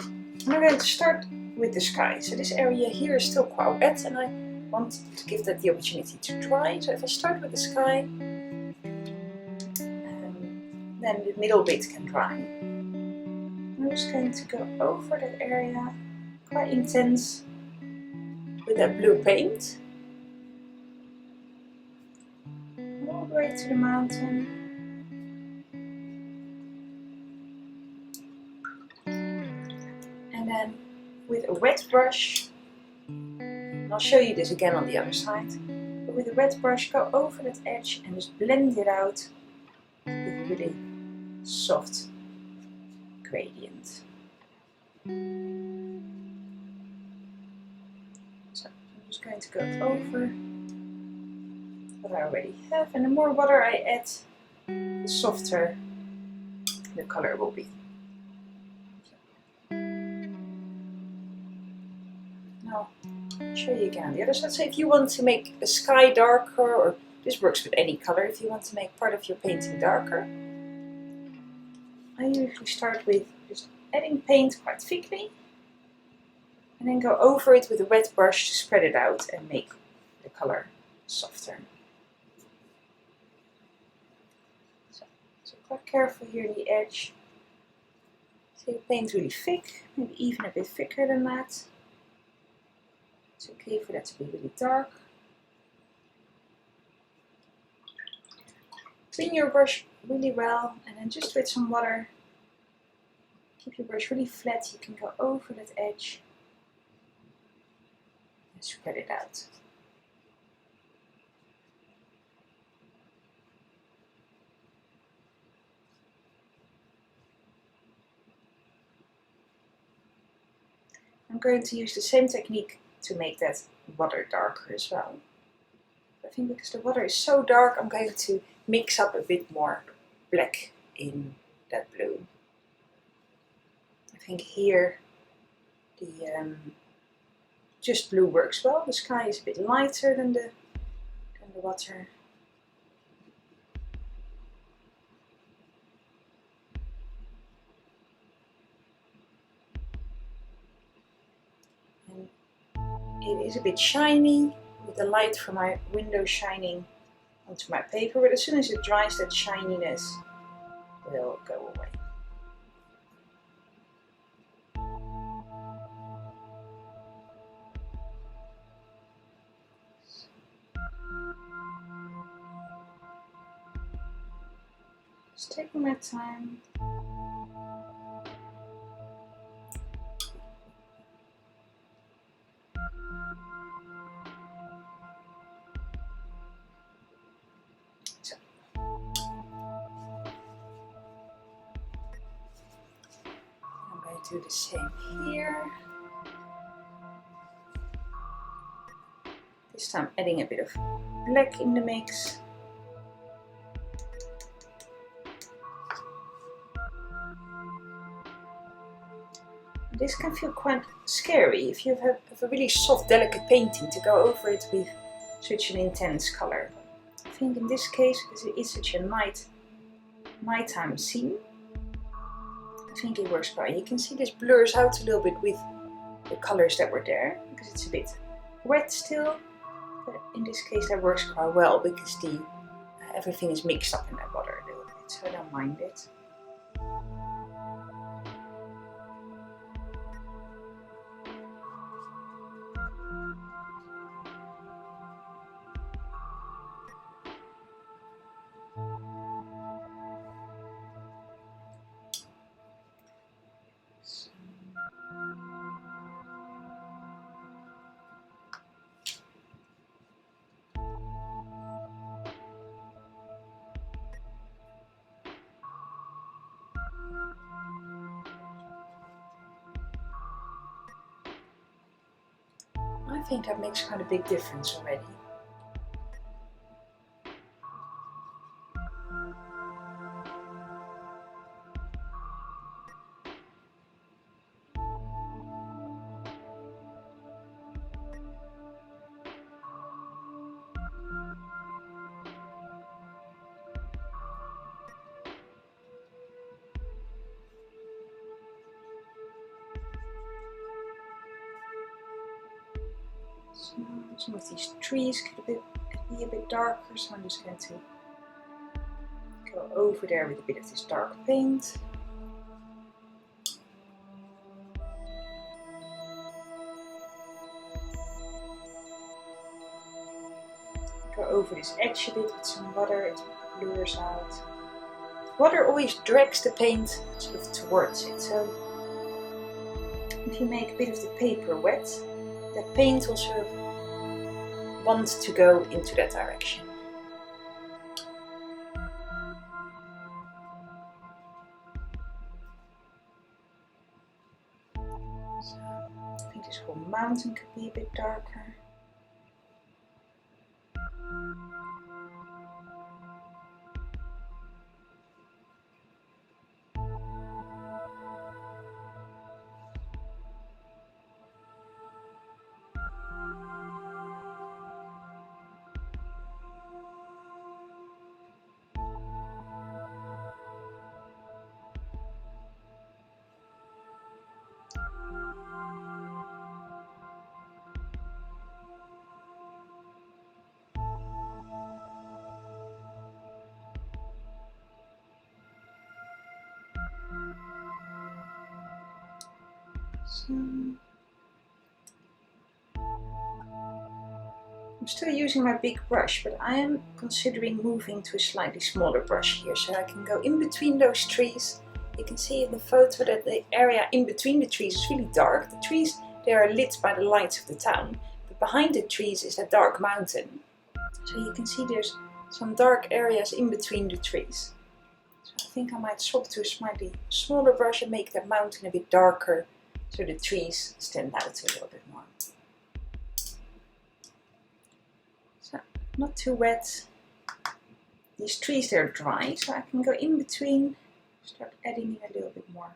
And I'm going to start with the sky. So this area here is still quite wet and I want to give that the opportunity to dry. So if I start with the sky, then the middle bit can dry. I'm just going to go over that area, quite intense, with that blue paint. All the way to the mountain. And then with a wet brush, and I'll show you this again on the other side, but with a wet brush go over that edge and just blend it out with a really soft gradient. So I'm just going to go over what I already have, and the more water I add, the softer the color will be. Now I'll show you again on the other side. So if you want to make the sky darker, or this works with any color, if you want to make part of your painting darker, I usually start with just adding paint quite thickly and then go over it with a wet brush to spread it out and make the color softer. So quite careful here in the edge. So you paint really thick, maybe even a bit thicker than that. It's okay for that to be really dark. Clean your brush really well and then just with some water keep your brush really flat, you can go over that edge and spread it out. I'm going to use the same technique to make that water darker as well. I think because the water is so dark, I'm going to mix up a bit more black in that blue. I think here the just blue works well. The sky is a bit lighter than the water. And it is a bit shiny with the light from my window shining onto my paper, but as soon as it dries, that shininess will go away. Just taking my time. So. I'm going to do the same here. This time adding a bit of black in the mix. This can feel quite scary if you have a really soft, delicate painting to go over it with such an intense color. I think in this case, because it is such a nighttime scene, I think it works well. You can see this blurs out a little bit with the colors that were there, because it's a bit wet still. But in this case that works quite well, because everything is mixed up in that water a little bit, so I don't mind it. I think that makes quite a big difference already. So some of these trees could be a bit darker, so I'm just going to go over there with a bit of this dark paint. Go over this edge a bit with some water, it blurs out. Water always drags the paint sort of towards it, so if you make a bit of the paper wet, that paint will sort of want to go into that direction. So I think this whole mountain could be a bit darker. So I'm still using my big brush, but I am considering moving to a slightly smaller brush here, so I can go in between those trees You can see in the photo that the area in between the trees is really dark. The trees, they are lit by the lights of the town, but behind the trees is a dark mountain. So you can see there's some dark areas in between the trees. So I think I might swap to a slightly smaller brush and make that mountain a bit darker so the trees stand out a little bit more. So, not too wet. These trees, they're dry, so I can go in between, start adding in a little bit more.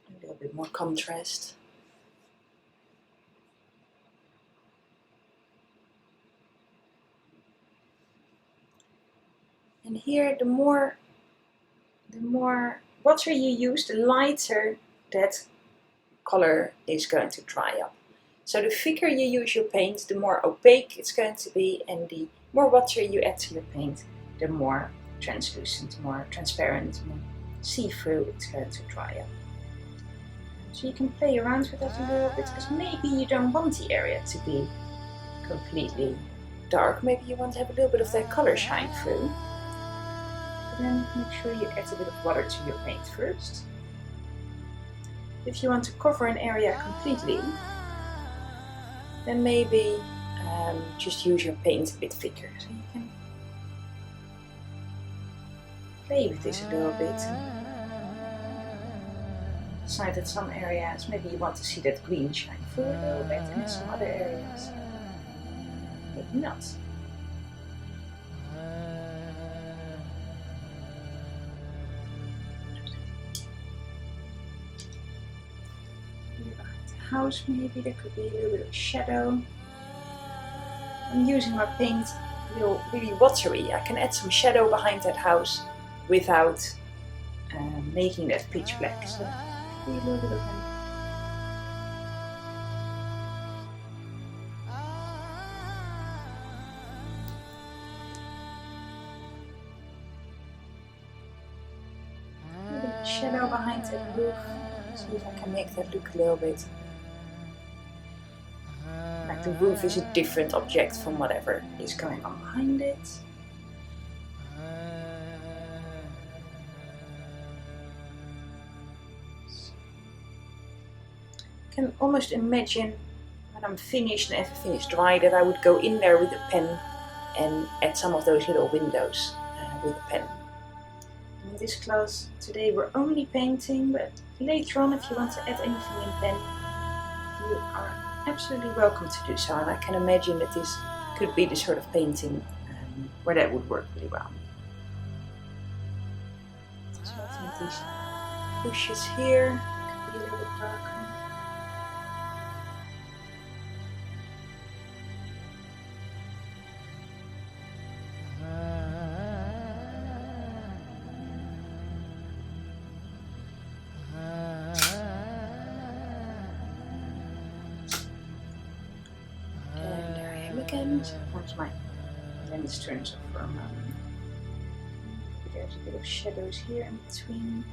A little bit more contrast. And here, the more water you use, the lighter that color is going to dry up. So the thicker you use your paint, the more opaque it's going to be, and the more water you add to your paint, the more translucent, more transparent, more see-through it's going to dry up. So you can play around with that a little bit, because maybe you don't want the area to be completely dark. Maybe you want to have a little bit of that color shine through. But then make sure you add a bit of water to your paint first. If you want to cover an area completely, then maybe just use your paint a bit thicker. So you can play with this a little bit. Decide that some areas, maybe you want to see that green shine through a little bit, and in some other areas, maybe not. House, maybe there could be a little bit of shadow. I'm using my paint really watery. I can add some shadow behind that house without making that pitch black. So a little bit of shadow behind that roof. See if I can make that look a little bit like the roof is a different object from whatever is going on behind it. I can almost imagine when I'm finished and everything is dry that I would go in there with a pen and add some of those little windows with a pen. In this class today we're only painting, but later on if you want to add anything in pen, you are absolutely welcome to do so, and I can imagine that this could be the sort of painting where that would work really well. So I think these bushes here could be a little bit darker. Again, sometimes my lens turns off for a moment. There's a bit of shadows here in between.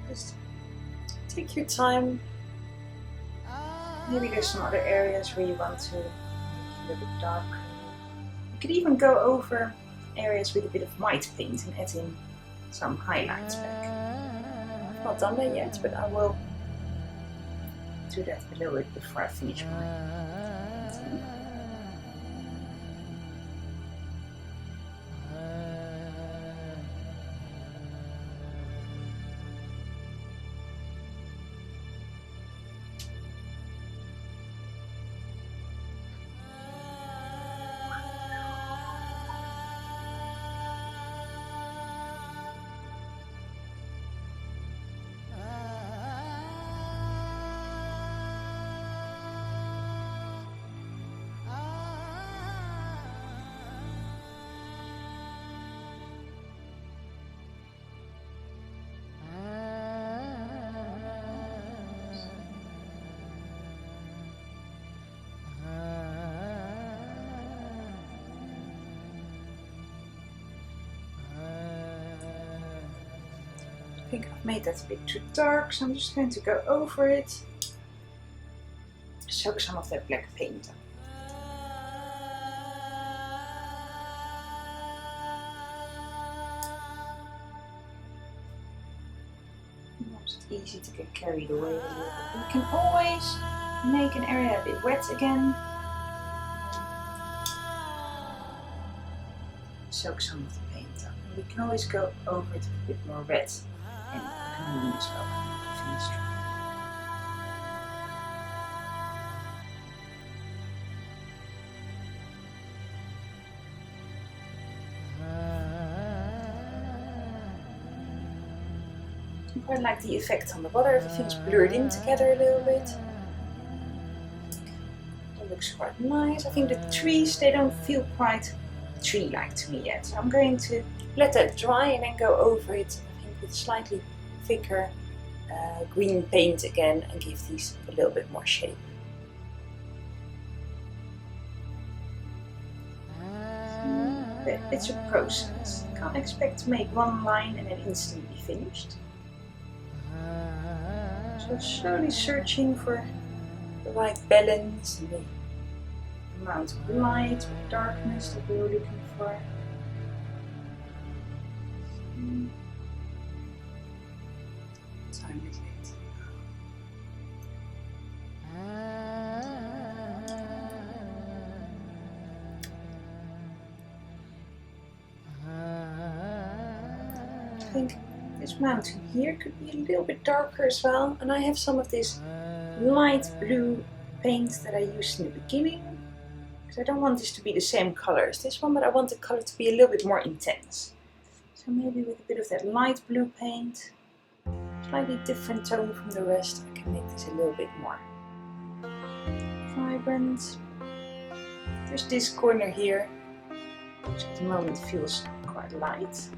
Just take your time. Maybe there's some other areas where you want to make it a little bit dark. You could even go over areas with a bit of white paint and add in some highlights back. I've not done that yet, but I will do that a little bit before I finish my painting. think I've made that a bit too dark, so I'm just going to go over it. Soak some of that black paint up. It's easy to get carried away a little bit. You can always make an area a bit wet again. Soak some of the paint up. And we can always go over it with a bit more red and green as well. Finish dry. I quite like the effect on the water. Everything's blurred in together a little bit. That looks quite nice. I think the trees, they don't feel quite tree-like to me yet. So I'm going to let that dry and then go over it, I think, with slightly thicker green paint again and give these a little bit more shape. But it's a process. You can't expect to make one line and then instantly finished. So slowly searching for the right balance and the amount of light or darkness that we were looking for. Time is late. I think this mountain here could be a little bit darker as well, and I have some of this light blue paint that I used in the beginning, because I don't want this to be the same color as this one, but I want the color to be a little bit more intense. So maybe with a bit of that light blue paint, slightly different tone from the rest, I can make this a little bit more vibrant. There's this corner here, which at the moment feels quite light.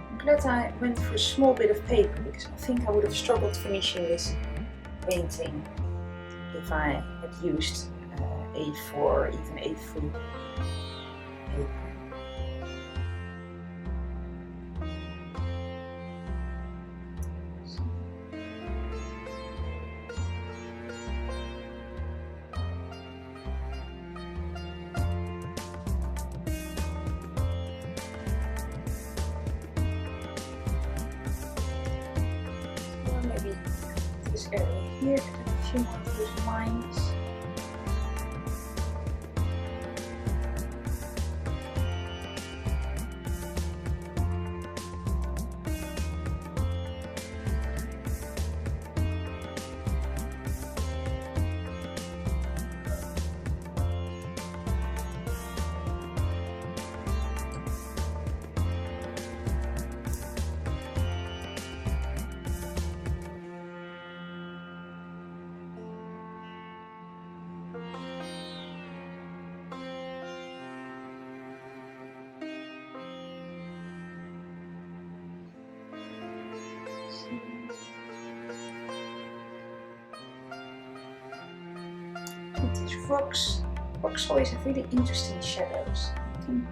I'm glad I went for a small bit of paper, because I think I would have struggled finishing this painting if I had used A4 or even A3 paper. Maybe this area here could have a few more of those lines. These rocks always have really interesting shadows. You can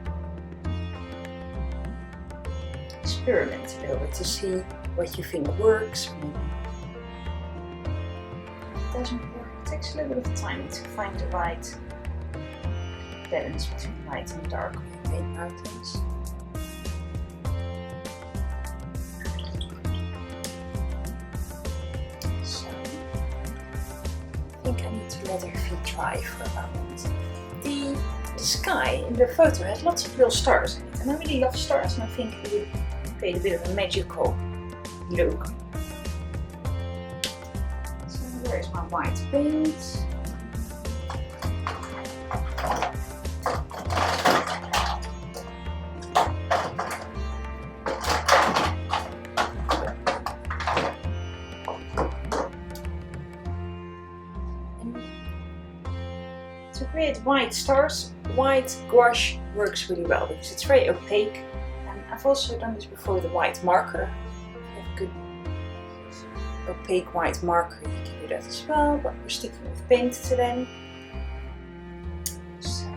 experiment a little bit to see what you think works, or maybe it doesn't work. It takes a little bit of time to find the right balance between light and dark when you paint mountains. I think I need to let her feet dry for a moment. The sky in the photo has lots of little stars in it, and I really love stars, and I think it would create a bit of a magical look. So where is my white paint? To create white stars, white gouache works really well because it's very opaque. And I've also done this before with a white marker. If you have a good opaque white marker, you can do that as well, but we're sticking with paint today. So,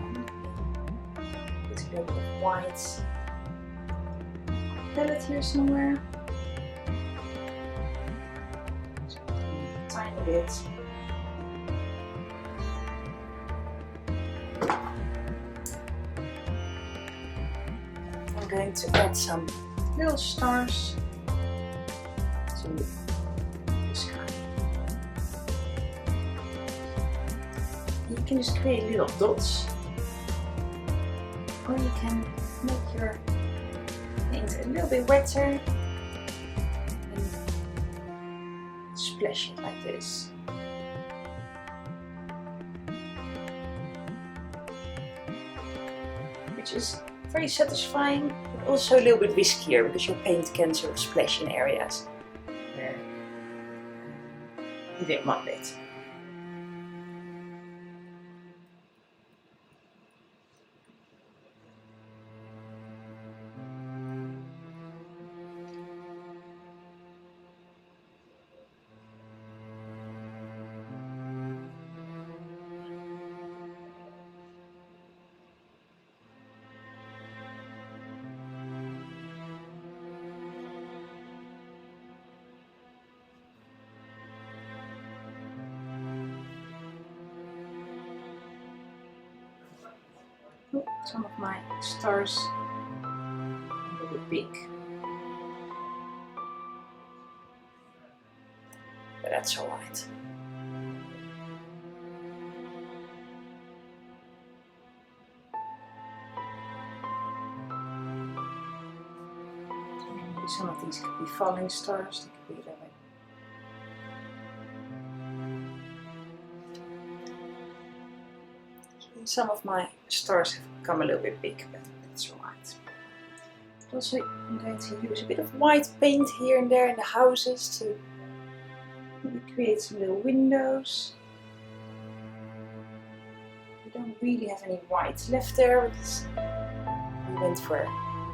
put a little bit of white palette here somewhere. So, a tiny bit. I'm going to add some little stars to the sky. You can just create little dots, or you can make your paint a little bit wetter and splash it like this. Which is very satisfying, but also a little bit riskier because your paint can sort of splash in areas where you don't want it. Some of my stars a little bit big, but that's alright. Maybe some of these could be falling stars, they could be that way. Some of my stars have become a little bit big, but that's alright. Also, I'm going to use a bit of white paint here and there in the houses to maybe create some little windows. We don't really have any white left there because we went for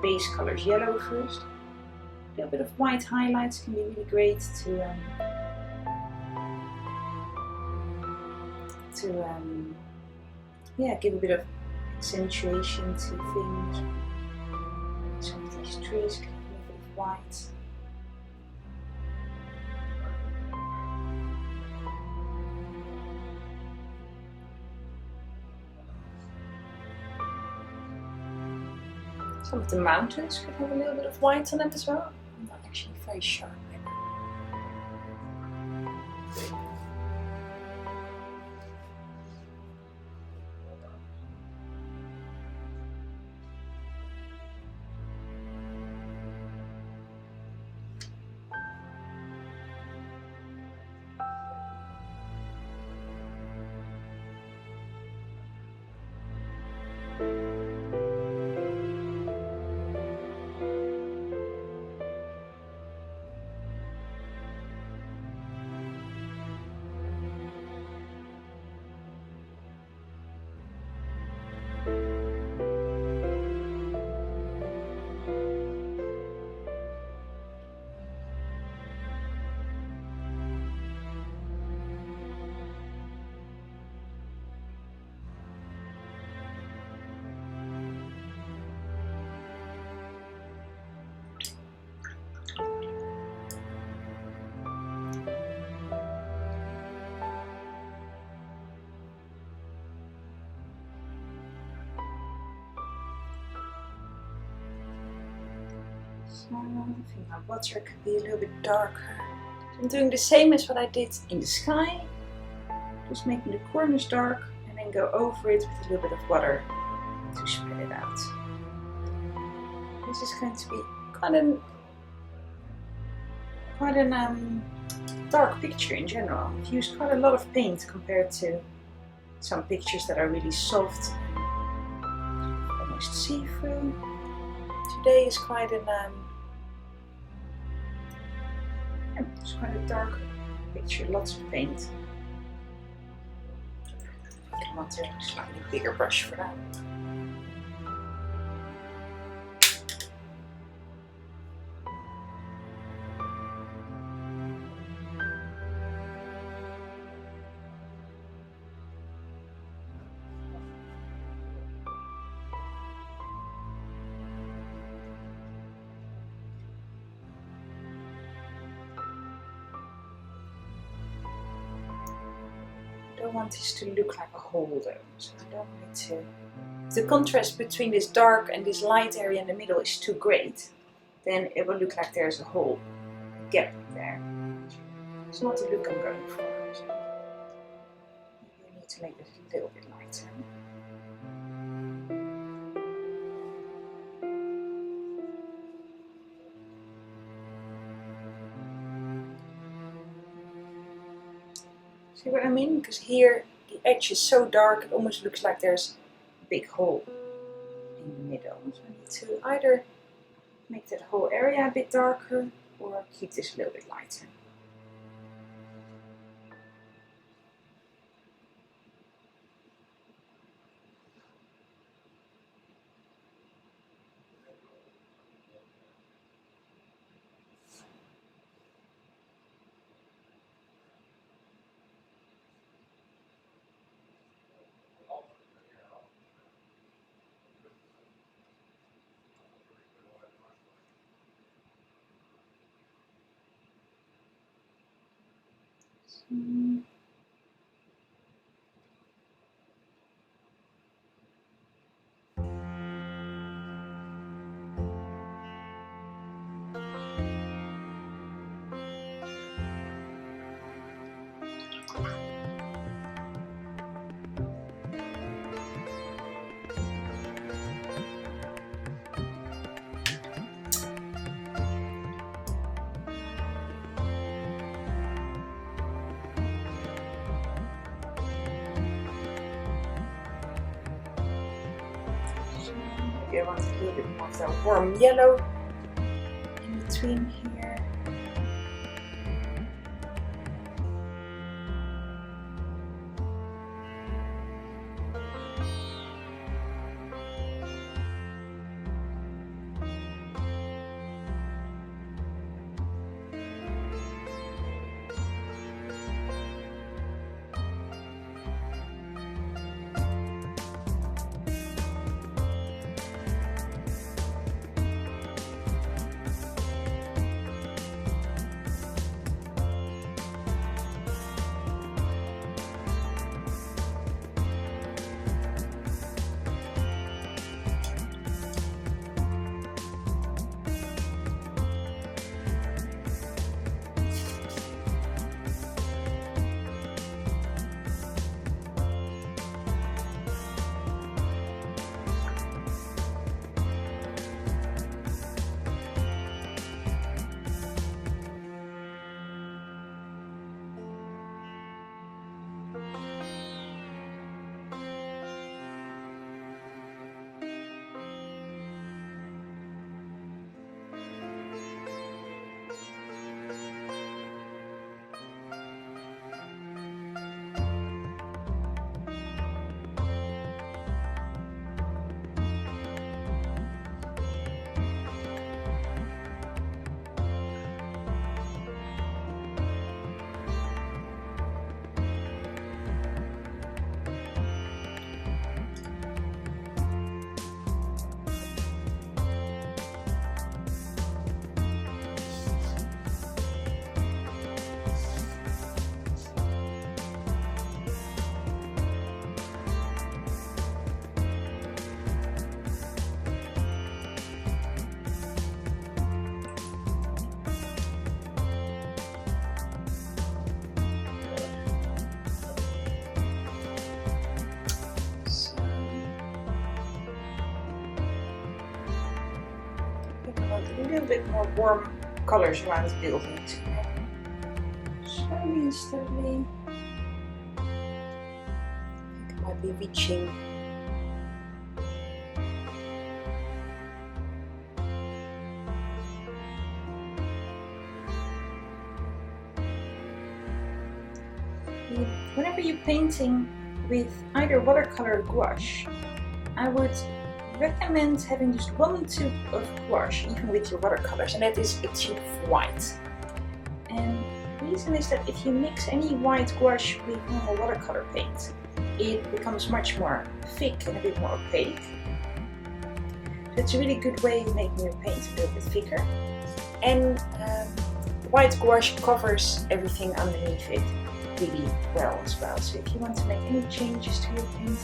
base colors yellow first. A little bit of white highlights can be really great to yeah, give a bit of accentuation to things. Some of these trees can have a little bit of white. Some of the mountains could have a little bit of white on them as well. I'm not actually very sure. I think my water could be a little bit darker. So I'm doing the same as what I did in the sky. Just making the corners dark and then go over it with a little bit of water to spread it out. This is going to be quite an dark picture in general. I've used quite a lot of paint compared to some pictures that are really soft, almost see-through. Today is quite it's quite a dark picture, lots of paint. I want a slightly bigger brush for that. I don't want this to look like a hole though, so I don't need to. If the contrast between this dark and this light area in the middle is too great, then it will look like there's a hole, a gap there. It's not the look I'm going for. So maybe I need to make it a little bit lighter. See what I mean? Because here the edge is so dark, it almost looks like there's a big hole in the middle. So I need to either make that whole area a bit darker or keep this a little bit lighter. Maybe I want a little bit more of that warm yellow in between here. A little bit more warm colors around the building. Slowly and steadily. I think I might be reaching. Whenever you're painting with either watercolor or gouache, I would recommend having just 1 tube of gouache, even with your watercolors, and that is a tube of white. And the reason is that if you mix any white gouache with normal watercolor paint, it becomes much more thick and a bit more opaque. So it's a really good way of making your paint a little bit thicker. And white gouache covers everything underneath it really well as well. So if you want to make any changes to your painting,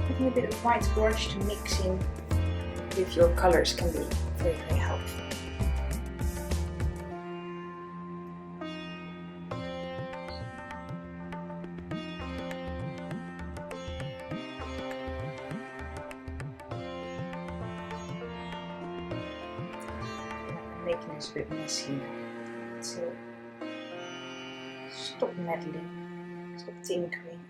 having a bit of white gouache to mix in with your colors can be very, very helpful. Making this a bit messy, so stop meddling, stop tinkering.